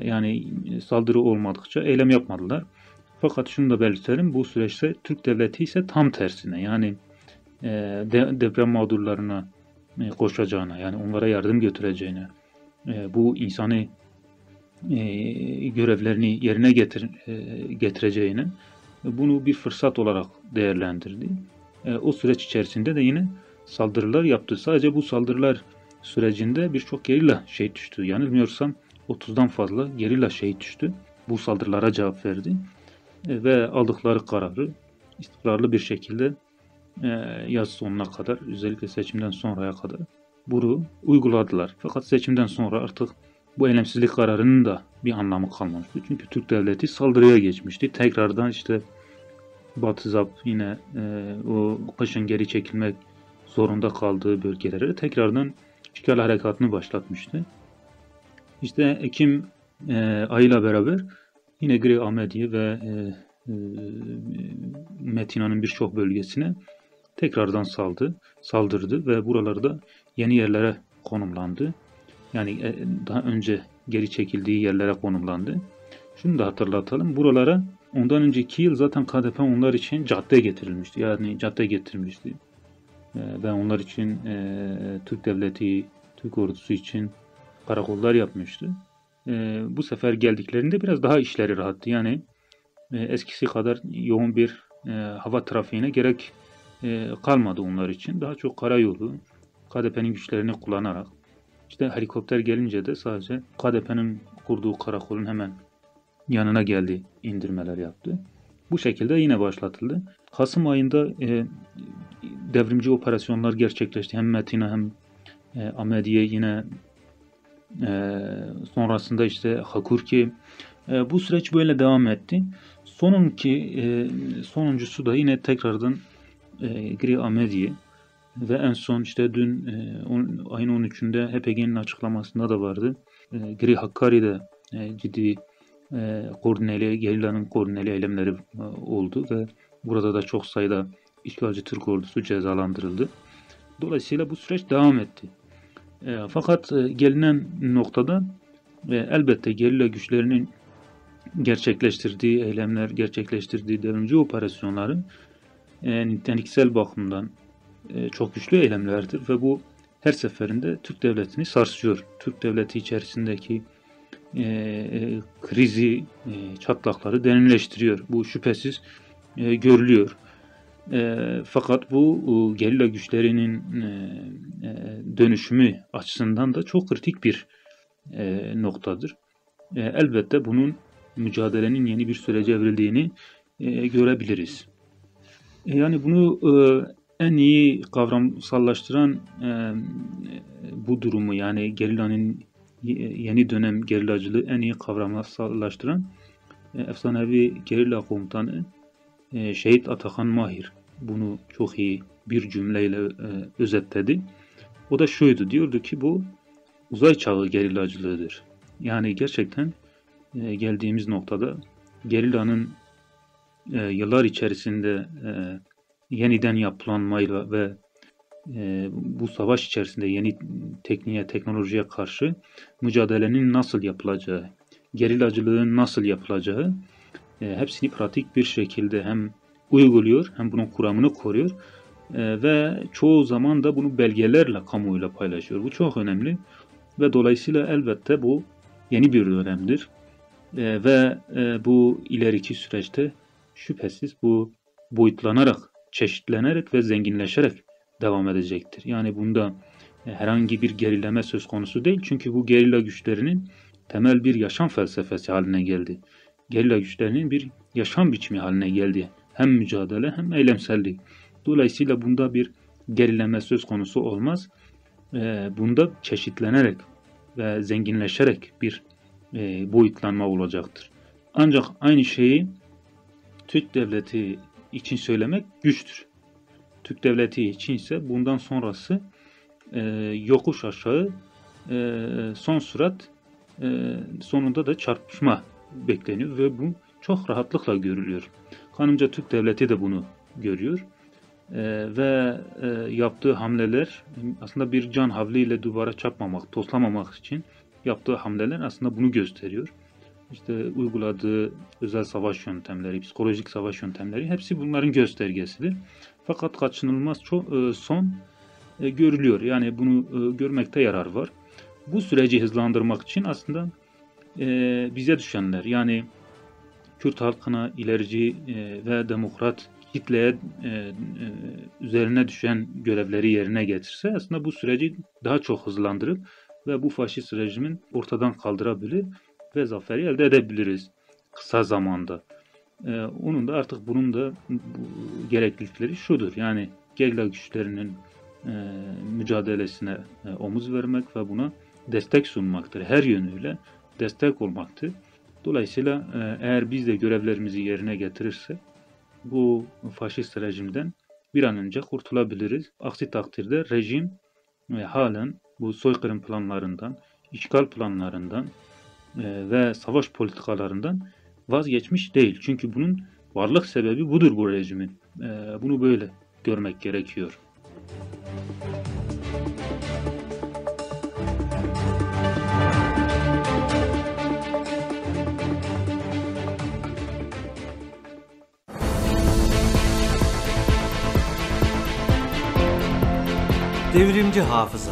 Yani saldırı olmadıkça eylem yapmadılar. Fakat şunu da belirtelim, bu süreçte Türk devleti ise tam tersine, yani deprem mağdurlarına koşacağına, yani onlara yardım götüreceğine, bu insani görevlerini yerine getireceğine, bunu bir fırsat olarak değerlendirdi. O süreç içerisinde de yine saldırılar yaptı. Sadece bu saldırılar sürecinde birçok gerilla şehit düştü. Yanılmıyorsam 30'dan fazla gerilla şehit düştü. Bu saldırılara cevap verdi. Ve aldıkları kararı istikrarlı bir şekilde yaz sonuna kadar, özellikle seçimden sonraya kadar bunu uyguladılar. Fakat seçimden sonra artık bu eylemsizlik kararının da bir anlamı kalmamıştı. Çünkü Türk devleti saldırıya geçmişti. Tekrardan işte Batı Zap yine o kışın geri çekilmek zorunda kaldığı bölgelere tekrardan işgal harekatını başlatmıştı. İşte Ekim ayıyla beraber yine Gri Ahmediye ve Metina'nın birçok bölgesine tekrardan saldırdı ve buralarda yeni yerlere konumlandı. Yani daha önce geri çekildiği yerlere konumlandı. Şunu da hatırlatalım. Buralara ondan önceki yıl zaten KDP onlar için cadde getirilmişti. Yani cadde getirmişti. Ve onlar için Türk devleti, Türk ordusu için karakollar yapmıştı. Bu sefer geldiklerinde biraz daha işleri rahattı. Yani eskisi kadar yoğun bir hava trafiğine gerek kalmadı onlar için. Daha çok karayolu, KDP'nin güçlerini kullanarak, işte helikopter gelince de sadece KDP'nin kurduğu karakolun hemen yanına geldi, indirmeler yaptı. Bu şekilde yine başlatıldı. Kasım ayında devrimci operasyonlar gerçekleşti. Hem Metina hem Ahmediye, yine sonrasında işte Hakurki. Bu süreç böyle devam etti. Sonuncusu da yine tekrardan Gri Ahmediye ve en son işte dün ayın 13'ünde HPG'nin açıklamasında da vardı. Gri Hakkari'de ciddi gerillanın koordineli eylemleri oldu ve burada da çok sayıda işgalci Türk ordusu cezalandırıldı. Dolayısıyla bu süreç devam etti. Fakat gelinen noktada elbette gerilla güçlerinin gerçekleştirdiği eylemler, gerçekleştirdiği devrimci operasyonları niteliksel bakımdan çok güçlü eylemlerdir ve bu her seferinde Türk devletini sarsıyor. Türk devleti içerisindeki krizi, çatlakları derinleştiriyor. Bu şüphesiz görülüyor. Fakat bu gerilla güçlerinin dönüşümü açısından da çok kritik bir noktadır. Elbette bunun mücadelenin yeni bir sürece evrildiğini görebiliriz. Yani bunu en iyi kavramsallaştıran bu durumu, yani gerillanın yeni dönem gerillacılığı en iyi kavramsallaştıran efsanevi gerilla komutanı Şehit Atakan Mahir bunu çok iyi bir cümleyle özetledi. O da şuydu, diyordu ki bu uzay çağı gerillacılığıdır. Yani gerçekten geldiğimiz noktada gerillanın yıllar içerisinde yeniden yapılanmayla ve bu savaş içerisinde yeni tekniğe, teknolojiye karşı mücadelenin nasıl yapılacağı, gerillacılığın nasıl yapılacağı hepsini pratik bir şekilde hem uyguluyor hem bunun kuramını koruyor ve çoğu zaman da bunu belgelerle, kamuoyuyla paylaşıyor. Bu çok önemli ve dolayısıyla elbette bu yeni bir dönemdir ve bu ileriki süreçte şüphesiz bu boyutlanarak, çeşitlenerek ve zenginleşerek devam edecektir. Yani bunda herhangi bir gerileme söz konusu değil. Çünkü bu gerilla güçlerinin temel bir yaşam felsefesi haline geldi. Gerilla güçlerinin bir yaşam biçimi haline geldi. Hem mücadele hem eylemsellik. Dolayısıyla bunda bir gerileme söz konusu olmaz. Bunda çeşitlenerek ve zenginleşerek bir boyutlanma olacaktır. Ancak aynı şeyi Türk devleti için söylemek güçtür. Türk devleti için ise bundan sonrası yokuş aşağı son sürat, sonunda da çarpışma bekleniyor ve bu çok rahatlıkla görülüyor. Kanımca Türk devleti de bunu görüyor ve yaptığı hamleler aslında bir can havliyle duvara çarpmamak, toslamamak için yaptığı hamleler aslında bunu gösteriyor. işte uyguladığı özel savaş yöntemleri, psikolojik savaş yöntemleri hepsi bunların göstergesidir. Fakat kaçınılmaz son görülüyor. Yani bunu görmekte yarar var. Bu süreci hızlandırmak için aslında bize düşenler, yani Kürt halkına, ilerici ve demokrat kitleye üzerine düşen görevleri yerine getirse aslında bu süreci daha çok hızlandırıp ve bu faşist rejimin ortadan kaldırabilir ve zaferi elde edebiliriz kısa zamanda. Onun da artık bunun da gereklilikleri şudur. Yani gerilla güçlerinin mücadelesine omuz vermek ve buna destek sunmaktır. Her yönüyle destek olmaktır. Dolayısıyla eğer biz de görevlerimizi yerine getirirsek bu faşist rejimden bir an önce kurtulabiliriz. Aksi takdirde rejim halen bu soykırım planlarından, işgal planlarından ve savaş politikalarından vazgeçmiş değil. Çünkü bunun varlık sebebi budur bu rejimin. Bunu böyle görmek gerekiyor. Devrimci hafıza.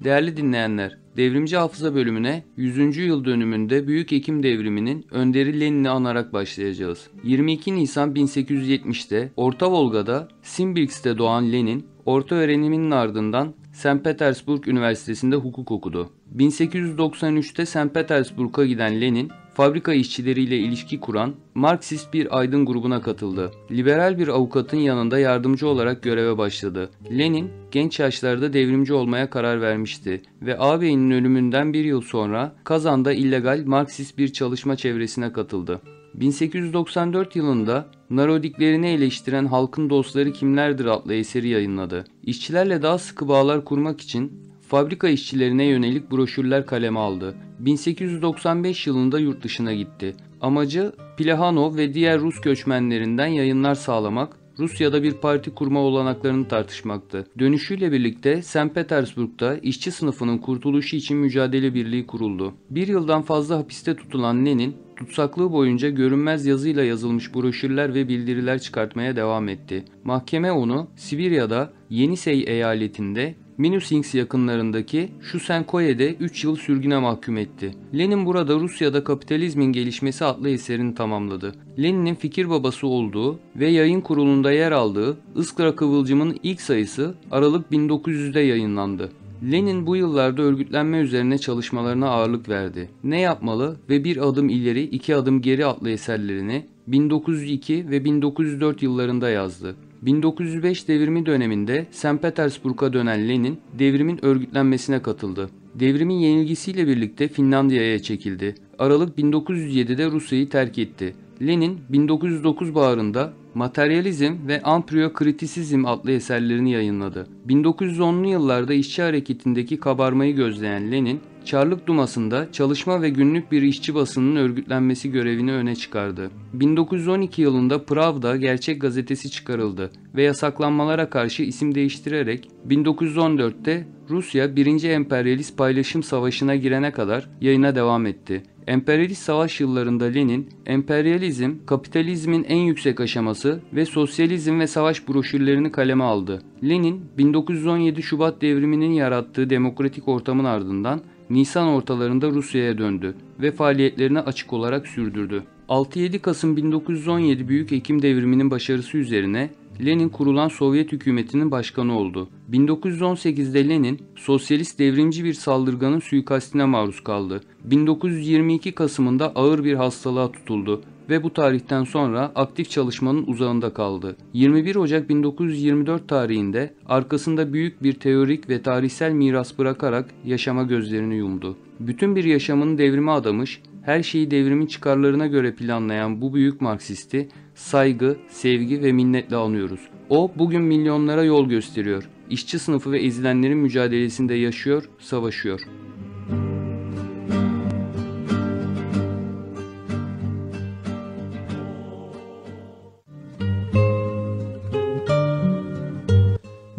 Değerli dinleyenler, Devrimci Hafıza bölümüne 100. yıl dönümünde Büyük Ekim Devrimi'nin önderi Lenin'i anarak başlayacağız. 22 Nisan 1870'te Orta Volga'da Simbirsk'te doğan Lenin, orta öğreniminin ardından St. Petersburg Üniversitesi'nde hukuk okudu. 1893'te St. Petersburg'a giden Lenin, fabrika işçileriyle ilişki kuran Marksist bir aydın grubuna katıldı. Liberal bir avukatın yanında yardımcı olarak göreve başladı. Lenin, genç yaşlarda devrimci olmaya karar vermişti ve ağabeyinin ölümünden bir yıl sonra Kazan'da illegal Marksist bir çalışma çevresine katıldı. 1894 yılında Narodiklerini eleştiren Halkın Dostları Kimlerdir adlı eseri yayınladı. İşçilerle daha sıkı bağlar kurmak için fabrika işçilerine yönelik broşürler kaleme aldı. 1895 yılında yurt dışına gitti. Amacı Plehanov ve diğer Rus göçmenlerinden yayınlar sağlamak, Rusya'da bir parti kurma olanaklarını tartışmaktı. Dönüşüyle birlikte St. Petersburg'da işçi sınıfının kurtuluşu için mücadele birliği kuruldu. Bir yıldan fazla hapiste tutulan Lenin, tutsaklığı boyunca görünmez yazıyla yazılmış broşürler ve bildiriler çıkartmaya devam etti. Mahkeme onu Sibirya'da Yenisey eyaletinde Minusins yakınlarındaki Şusenkoye'de 3 yıl sürgüne mahkum etti. Lenin burada Rusya'da Kapitalizmin Gelişmesi adlı eserini tamamladı. Lenin'in fikir babası olduğu ve yayın kurulunda yer aldığı Iskra Kıvılcım'ın ilk sayısı Aralık 1900'de yayınlandı. Lenin bu yıllarda örgütlenme üzerine çalışmalarına ağırlık verdi. Ne yapmalı ve Bir Adım İleri, İki Adım Geri adlı eserlerini 1902 ve 1904 yıllarında yazdı. 1905 devrimi döneminde St. Petersburg'a dönen Lenin, devrimin örgütlenmesine katıldı. Devrimin yenilgisiyle birlikte Finlandiya'ya çekildi. Aralık 1907'de Rusya'yı terk etti. Lenin, 1909 baharında Materyalizm ve Ampriokritisizm adlı eserlerini yayınladı. 1910'lu yıllarda işçi hareketindeki kabarmayı gözleyen Lenin, Çarlık Duması'nda çalışma ve günlük bir işçi basınının örgütlenmesi görevini öne çıkardı. 1912 yılında Pravda Gerçek gazetesi çıkarıldı ve yasaklanmalara karşı isim değiştirerek 1914'te Rusya 1. Emperyalist Paylaşım Savaşı'na girene kadar yayına devam etti. Emperyalist savaş yıllarında Lenin, emperyalizm, kapitalizmin en yüksek aşaması ve sosyalizm ve savaş broşürlerini kaleme aldı. Lenin, 1917 Şubat devriminin yarattığı demokratik ortamın ardından Nisan ortalarında Rusya'ya döndü ve faaliyetlerini açık olarak sürdürdü. 6-7 Kasım 1917 Büyük Ekim Devrimi'nin başarısı üzerine Lenin kurulan Sovyet hükümetinin başkanı oldu. 1918'de Lenin, sosyalist devrimci bir saldırganın suikastine maruz kaldı. 1922 Kasım'ında ağır bir hastalığa tutuldu ve bu tarihten sonra aktif çalışmanın uzağında kaldı. 21 Ocak 1924 tarihinde arkasında büyük bir teorik ve tarihsel miras bırakarak yaşama gözlerini yumdu. Bütün bir yaşamını devrime adamış, her şeyi devrimin çıkarlarına göre planlayan bu büyük Marksisti saygı, sevgi ve minnetle anıyoruz. O bugün milyonlara yol gösteriyor. İşçi sınıfı ve ezilenlerin mücadelesinde yaşıyor, savaşıyor.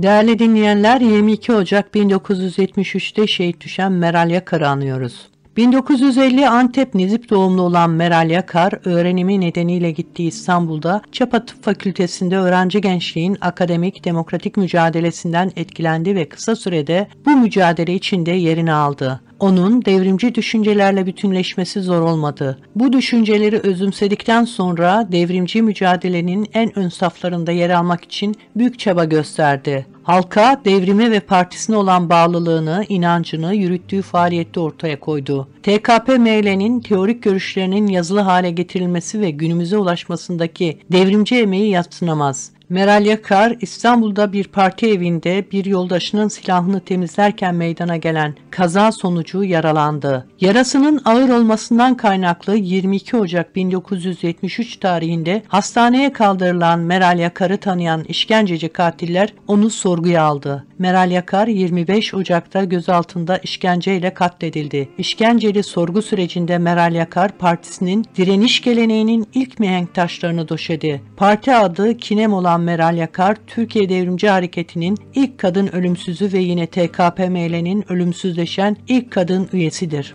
Değerli dinleyenler, 22 Ocak 1973'te şehit düşen Meral Yakar'ı anıyoruz. 1950 Antep Nizip doğumlu olan Meral Yakar, öğrenimi nedeniyle gittiği İstanbul'da Çapa Tıp Fakültesi'nde öğrenci gençliğin akademik demokratik mücadelesinden etkilendi ve kısa sürede bu mücadele içinde yerini aldı. Onun devrimci düşüncelerle bütünleşmesi zor olmadı. Bu düşünceleri özümsedikten sonra devrimci mücadelenin en ön saflarında yer almak için büyük çaba gösterdi. Halka devrime ve partisine olan bağlılığını, inancını yürüttüğü faaliyette ortaya koydu. TKP-ML'nin teorik görüşlerinin yazılı hale getirilmesi ve günümüze ulaşmasındaki devrimci emeği yadsınamaz. Meral Yakar, İstanbul'da bir parti evinde bir yoldaşının silahını temizlerken meydana gelen kaza sonucu yaralandı. Yarasının ağır olmasından kaynaklı 22 Ocak 1973 tarihinde hastaneye kaldırılan Meral Yakar'ı tanıyan işkenceci katiller onu sorguya aldı. Meral Yakar 25 Ocak'ta gözaltında işkenceyle katledildi. İşkenceli sorgu sürecinde Meral Yakar partisinin direniş geleneğinin ilk mihenk taşlarını döşedi. Parti adı Kinem olan Meral Yakar, Türkiye Devrimci Hareketi'nin ilk kadın ölümsüzü ve yine TKP-ML'nin ölümsüzleşen ilk kadın üyesidir.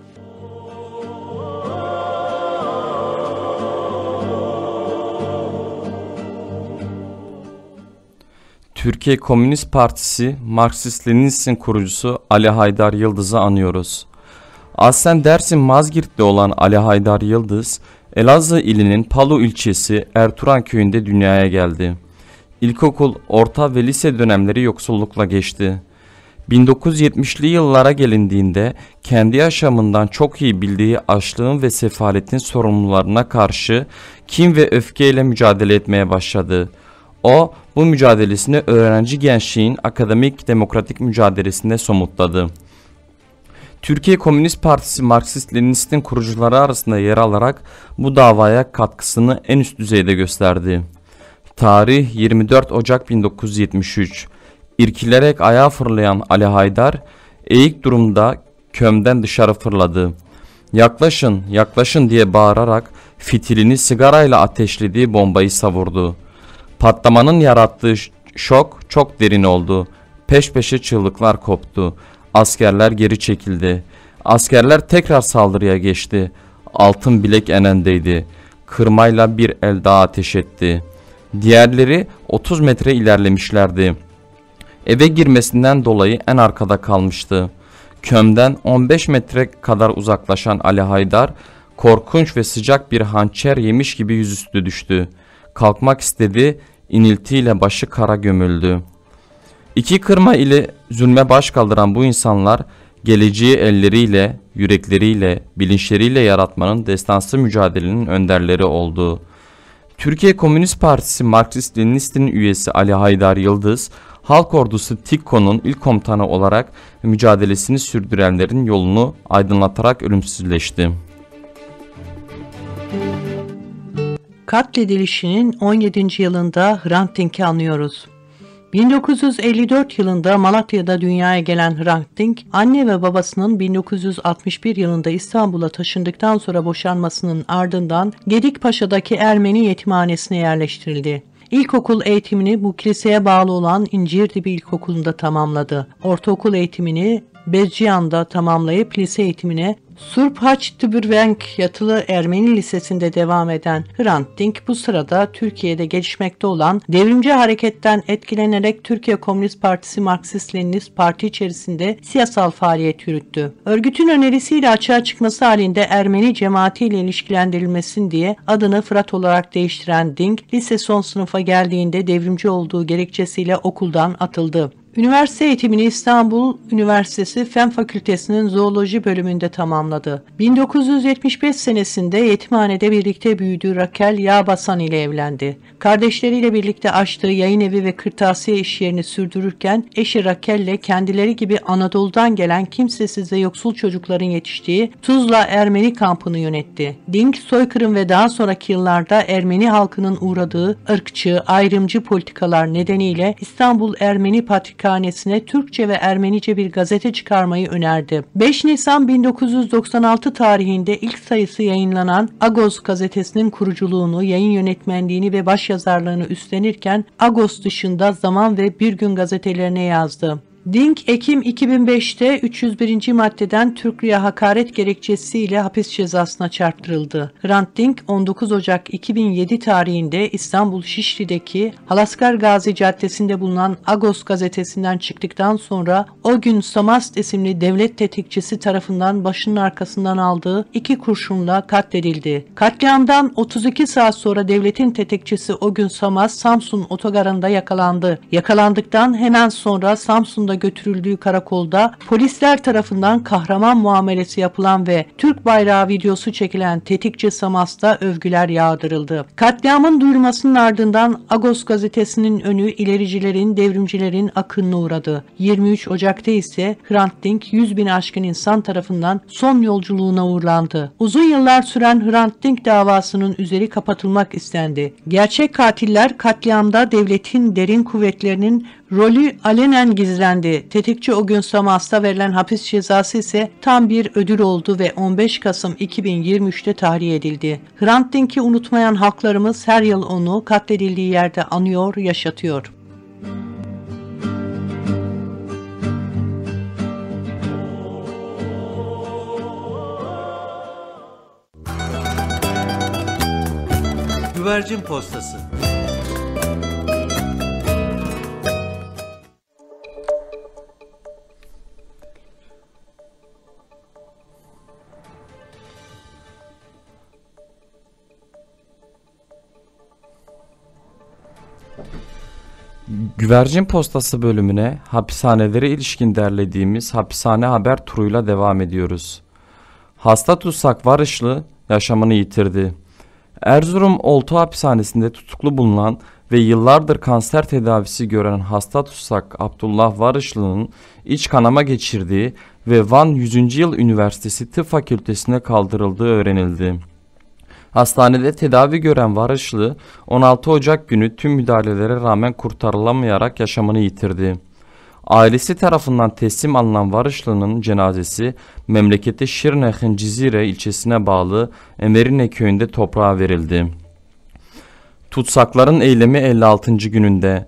Türkiye Komünist Partisi Marksist-Leninist'in kurucusu Ali Haydar Yıldız'ı anıyoruz. Aslen Dersim Mazgirt'te olan Ali Haydar Yıldız, Elazığ ilinin Palu ilçesi Ertuğrul köyünde dünyaya geldi. İlkokul, orta ve lise dönemleri yoksullukla geçti. 1970'li yıllara gelindiğinde kendi yaşamından çok iyi bildiği açlığın ve sefaletin sorumlularına karşı kin ve öfkeyle mücadele etmeye başladı. O, bu mücadelesini öğrenci gençliğin akademik demokratik mücadelesinde somutladı. Türkiye Komünist Partisi Marksist-Leninist'in kurucuları arasında yer alarak bu davaya katkısını en üst düzeyde gösterdi. Tarih 24 Ocak 1973. İrkilerek ayağa fırlayan Ali Haydar, eğik durumda kömden dışarı fırladı. "Yaklaşın, yaklaşın" diye bağırarak fitilini sigarayla ateşlediği bombayı savurdu. Patlamanın yarattığı şok çok derin oldu. Peş peşe çığlıklar koptu. Askerler geri çekildi. Askerler tekrar saldırıya geçti. Altın bilek enendeydi. Kırmayla bir el daha ateş etti. Diğerleri 30 metre ilerlemişlerdi. Eve girmesinden dolayı en arkada kalmıştı. Kömden 15 metre kadar uzaklaşan Ali Haydar, korkunç ve sıcak bir hançer yemiş gibi yüzüstü düştü. Kalkmak istedi, iniltiyle başı kara gömüldü. İki kırma ile zulme baş kaldıran bu insanlar, geleceği elleriyle, yürekleriyle, bilinçleriyle yaratmanın destansı mücadelenin önderleri oldu. Türkiye Komünist Partisi Marksist-Leninist'in üyesi Ali Haydar Yıldız, Halk Ordusu TİKKO'nun ilk komutanı olarak mücadelesini sürdürenlerin yolunu aydınlatarak ölümsüzleşti. Katledilişinin 17. yılında Hrant Dink'i anıyoruz. 1954 yılında Malatya'da dünyaya gelen Hrant Dink, anne ve babasının 1961 yılında İstanbul'a taşındıktan sonra boşanmasının ardından Gedikpaşa'daki Ermeni yetimhanesine yerleştirildi. İlkokul eğitimini bu kiliseye bağlı olan İncirdibi İlkokulu'nda tamamladı. Ortaokul eğitimini Bezciyan'da tamamlayıp lise eğitimine Surphaç Tübürvenk Yatılı Ermeni Lisesi'nde devam eden Hrant Dink bu sırada Türkiye'de gelişmekte olan devrimci hareketten etkilenerek Türkiye Komünist Partisi Marksist-Leninist Parti içerisinde siyasal faaliyet yürüttü. Örgütün önerisiyle açığa çıkması halinde Ermeni cemaatiyle ilişkilendirilmesin diye adını Fırat olarak değiştiren Dink, lise son sınıfa geldiğinde devrimci olduğu gerekçesiyle okuldan atıldı. Üniversite eğitimini İstanbul Üniversitesi Fen Fakültesi'nin zooloji bölümünde tamamladı. 1975 senesinde yetimhanede birlikte büyüdüğü Raquel Yağbasan ile evlendi. Kardeşleriyle birlikte açtığı yayın evi ve kırtasiye iş yerini sürdürürken eşi Raquel ile kendileri gibi Anadolu'dan gelen kimsesiz ve yoksul çocukların yetiştiği Tuzla Ermeni kampını yönetti. Dink, soykırım ve daha sonraki yıllarda Ermeni halkının uğradığı ırkçı, ayrımcı politikalar nedeniyle İstanbul Ermeni Patrikarkası yemekhanesine Türkçe ve Ermenice bir gazete çıkarmayı önerdi. 5 Nisan 1996 tarihinde ilk sayısı yayınlanan Agos gazetesinin kuruculuğunu, yayın yönetmenliğini ve başyazarlığını üstlenirken Agos dışında Zaman ve Bir Gün gazetelerine yazdı. Dink, Ekim 2005'te 301. maddeden Türklüğe hakaret gerekçesiyle hapis cezasına çarptırıldı. Hrant Dink, 19 Ocak 2007 tarihinde İstanbul Şişli'deki Halaskar Gazi Caddesi'nde bulunan Agos gazetesinden çıktıktan sonra o gün Samast isimli devlet tetikçisi tarafından başının arkasından aldığı 2 kurşunla katledildi. Katliamdan 32 saat sonra devletin tetikçisi o gün Samast, Samsun otogarında yakalandı. Yakalandıktan hemen sonra Samsun'da götürüldüğü karakolda polisler tarafından kahraman muamelesi yapılan ve Türk bayrağı videosu çekilen tetikçi Samast'a övgüler yağdırıldı. Katliamın duyurmasının ardından Agos gazetesinin önü ilericilerin, devrimcilerin akınına uğradı. 23 Ocak'ta ise Hrant Dink 100.000 aşkın insan tarafından son yolculuğuna uğurlandı. Uzun yıllar süren Hrant Dink davasının üzeri kapatılmak istendi. Gerçek katiller katliamda devletin derin kuvvetlerinin rolü alenen gizlendi. Tetikçi o gün Samast'a verilen hapis cezası ise tam bir ödül oldu ve 15 Kasım 2023'te tahliye edildi. Hrant Dink'i unutmayan halklarımız her yıl onu katledildiği yerde anıyor, yaşatıyor. Güvercin Postası. Güvercin Postası bölümüne hapishanelere ilişkin derlediğimiz hapishane haber turuyla devam ediyoruz. Hasta tutsak Varışlı yaşamını yitirdi. Erzurum Oltu Hapishanesi'nde tutuklu bulunan ve yıllardır kanser tedavisi gören hasta tutsak Abdullah Varışlı'nın iç kanama geçirdiği ve Van 100. Yıl Üniversitesi Tıp Fakültesi'ne kaldırıldığı öğrenildi. Hastanede tedavi gören Varışlı 16 Ocak günü tüm müdahalelere rağmen kurtarılamayarak yaşamını yitirdi. Ailesi tarafından teslim alınan Varışlı'nın cenazesi memleketi Şirnek'in Cizire ilçesine bağlı Emerine köyünde toprağa verildi. Tutsakların eylemi 56. gününde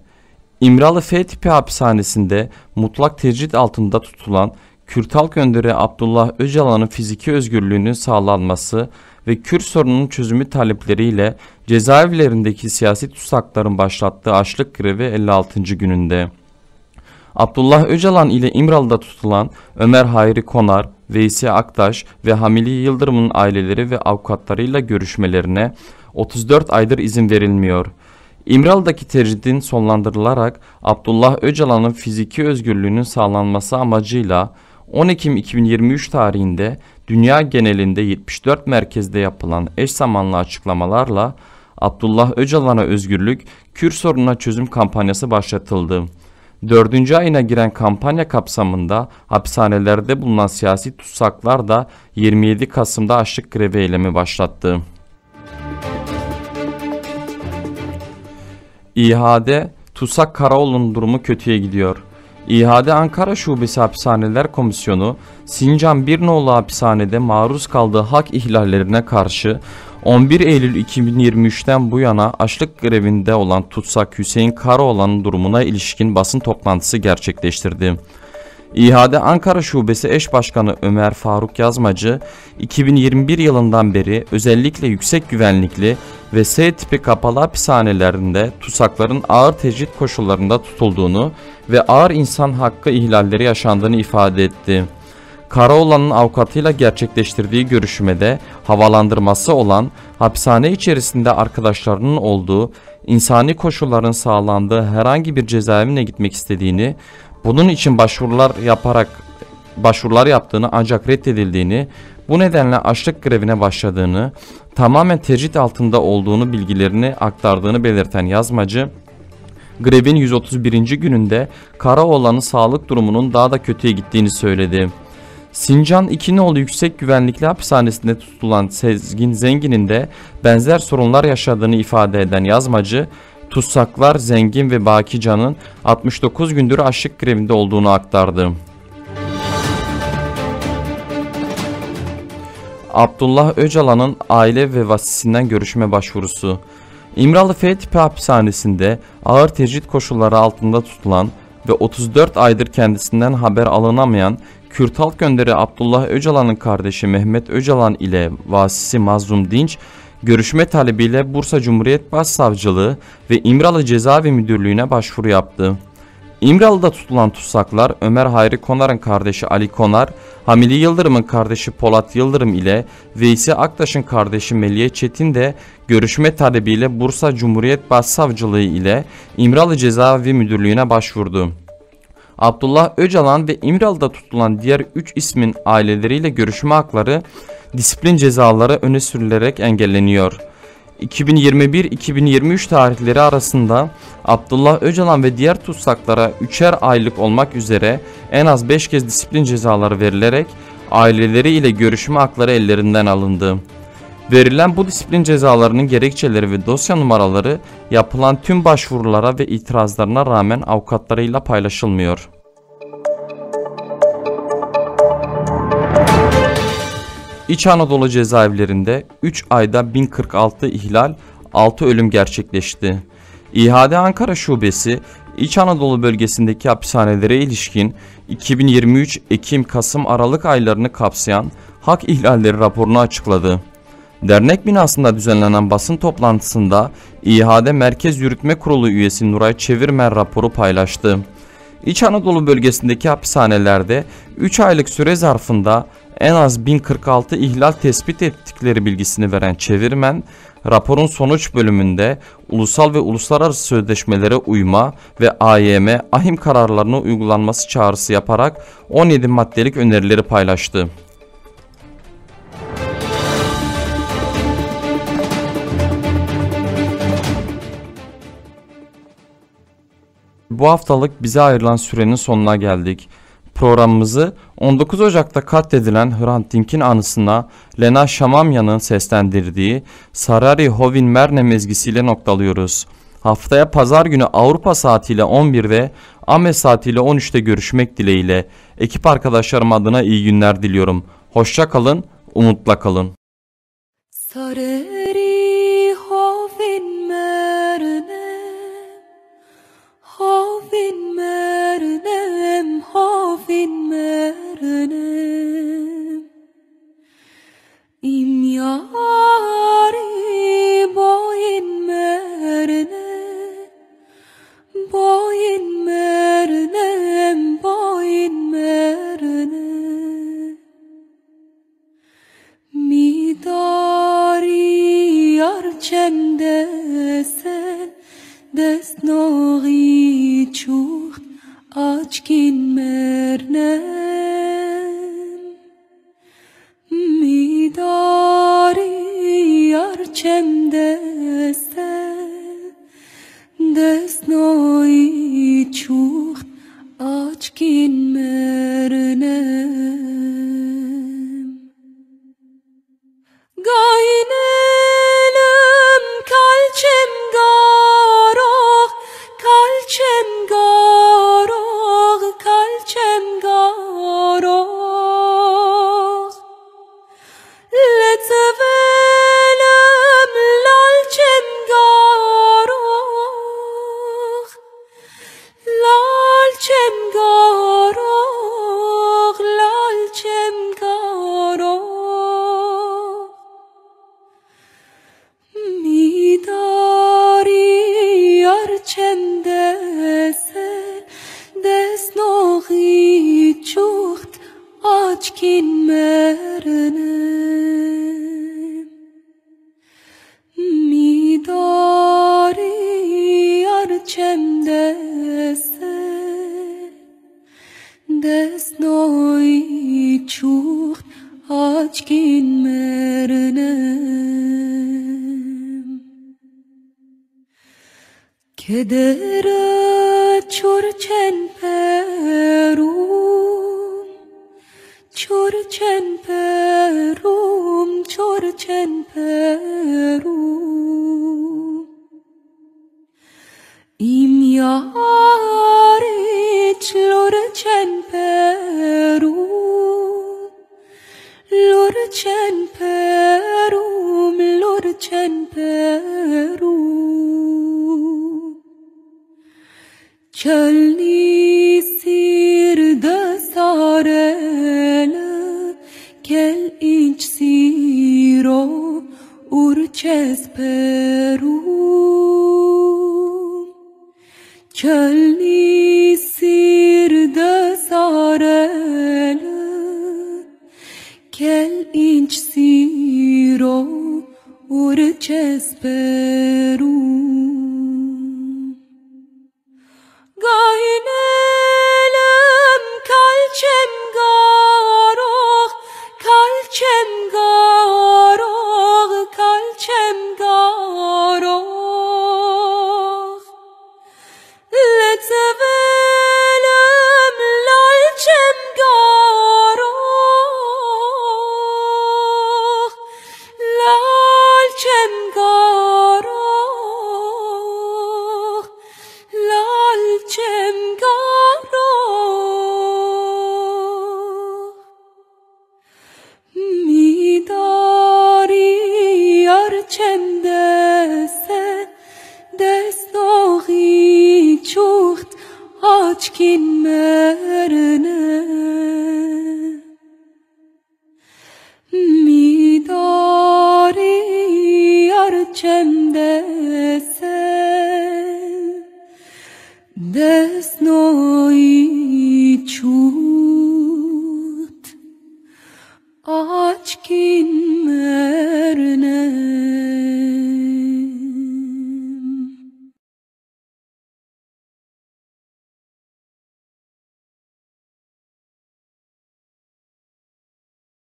İmralı F tipi hapishanesinde mutlak tecrit altında tutulan Kürt halk önderi Abdullah Öcalan'ın fiziki özgürlüğünün sağlanması ve Kürt sorununun çözümü talepleriyle cezaevlerindeki siyasi tutsakların başlattığı açlık grevi 56. gününde. Abdullah Öcalan ile İmralı'da tutulan Ömer Hayri Konar, Veysi Aktaş ve Hamili Yıldırım'ın aileleri ve avukatlarıyla görüşmelerine 34 aydır izin verilmiyor. İmralı'daki tecridin sonlandırılarak Abdullah Öcalan'ın fiziki özgürlüğünün sağlanması amacıyla 10 Ekim 2023 tarihinde dünya genelinde 74 merkezde yapılan eş zamanlı açıklamalarla Abdullah Öcalan'a özgürlük, Kürt sorununa çözüm kampanyası başlatıldı. 4. ayına giren kampanya kapsamında hapishanelerde bulunan siyasi tutsaklar da 27 Kasım'da açlık grevi eylemi başlattı. İHA'de Tutsak Karaoğlu'nun durumu kötüye gidiyor. İHA'de Ankara Şubesi Hapishaneler Komisyonu, Sincan Birnoğlu Hapishanede maruz kaldığı hak ihlallerine karşı 11 Eylül 2023'ten bu yana açlık grevinde olan tutsak Hüseyin Karaoğlan'ın durumuna ilişkin basın toplantısı gerçekleştirdi. İHA'de Ankara Şubesi Eş Başkanı Ömer Faruk Yazmacı, 2021 yılından beri özellikle yüksek güvenlikli ve S tipi kapalı hapishanelerinde tutsakların ağır tecrit koşullarında tutulduğunu ve ağır insan hakkı ihlalleri yaşandığını ifade etti. Karaoğlan'ın avukatıyla gerçekleştirdiği görüşmede havalandırması olan, hapishane içerisinde arkadaşlarının olduğu, insani koşulların sağlandığı herhangi bir cezaevine gitmek istediğini, bunun için başvurular yaptığını ancak reddedildiğini, bu nedenle açlık grevine başladığını, tamamen tecrit altında olduğunu bilgilerini aktardığını belirten Yazmacı, grevin 131. gününde Karaoğlan'ın sağlık durumunun daha da kötüye gittiğini söyledi. Sincan İkinoğlu Yüksek Güvenlikli Hapishanesi'nde tutulan Sezgin Zengin'in de benzer sorunlar yaşadığını ifade eden Yazmacı, Tutsaklar Zengin ve Bakican'ın 69 gündür açlık grevinde olduğunu aktardı. Abdullah Öcalan'ın aile ve vasisinden görüşme başvurusu. İmralı F tipi hapishanesinde ağır tecrit koşulları altında tutulan ve 34 aydır kendisinden haber alınamayan Kürt halk önderi Abdullah Öcalan'ın kardeşi Mehmet Öcalan ile vasisi Mazlum Dinç, görüşme talebiyle Bursa Cumhuriyet Başsavcılığı ve İmralı Cezaevi Müdürlüğü'ne başvuru yaptı. İmralı'da tutulan tutsaklar Ömer Hayri Konar'ın kardeşi Ali Konar, Hamili Yıldırım'ın kardeşi Polat Yıldırım ile Veysi Aktaş'ın kardeşi Meliye Çetin de görüşme talebiyle Bursa Cumhuriyet Başsavcılığı ile İmralı Cezaevi Müdürlüğü'ne başvurdu. Abdullah Öcalan ve İmralı'da tutulan diğer 3 ismin aileleriyle görüşme hakları disiplin cezaları öne sürülerek engelleniyor. 2021-2023 tarihleri arasında Abdullah Öcalan ve diğer tutsaklara 3'er aylık olmak üzere en az 5 kez disiplin cezaları verilerek aileleri ile görüşme hakları ellerinden alındı. Verilen bu disiplin cezalarının gerekçeleri ve dosya numaraları yapılan tüm başvurulara ve itirazlarına rağmen avukatlarıyla paylaşılmıyor. İç Anadolu cezaevlerinde 3 ayda 1046 ihlal, 6 ölüm gerçekleşti. İHAD Ankara Şubesi, İç Anadolu bölgesindeki hapishanelere ilişkin 2023 Ekim-Kasım Aralık aylarını kapsayan hak ihlalleri raporunu açıkladı. Dernek binasında düzenlenen basın toplantısında İHAD Merkez Yürütme Kurulu üyesi Nuray Çevirmen raporu paylaştı. İç Anadolu bölgesindeki hapishanelerde 3 aylık süre zarfında en az 1046 ihlal tespit ettikleri bilgisini veren Çevirmen, raporun sonuç bölümünde ulusal ve uluslararası sözleşmelere uyma ve AYM, ahim kararlarına uygulanması çağrısı yaparak 17 maddelik önerileri paylaştı. Bu haftalık bize ayrılan sürenin sonuna geldik. Programımızı 19 Ocak'ta katledilen Hrant Dink'in anısına Lena Şamamyan'ın seslendirdiği Sarari Hovin Merne mezgisiyle noktalıyoruz. Haftaya pazar günü Avrupa saatiyle 11'de, Ames saatiyle 13'te görüşmek dileğiyle. Ekip arkadaşlarım adına iyi günler diliyorum. Hoşça kalın, umutla kalın. Sarari Hovin Merne, Hovin Mernem, Hovin Mernem, İmyari boyin merne, boyin mernem, boyin merne, midari yarçende sen dest nori çuht açkin mernem, midari yarçemde sen dest nori çuht açkin mernem. Gaynelim kalçem garok, kalçem garok, kalçem garok. Letvelim lalçem garok, lalçem garok, lalçem garok. Midari yarçemde sen dest nohi çuht açkin mernem. Midari yarçemde sen dest nohi çuht açkin mernem. Kedere çorçen perum, çorçen perum, çorçen perum. Arici lorcen perum Çölni sirde sarele Kel inç siro urçes perum Çölni sirde sarele Kel inç siro urçes perum Gahine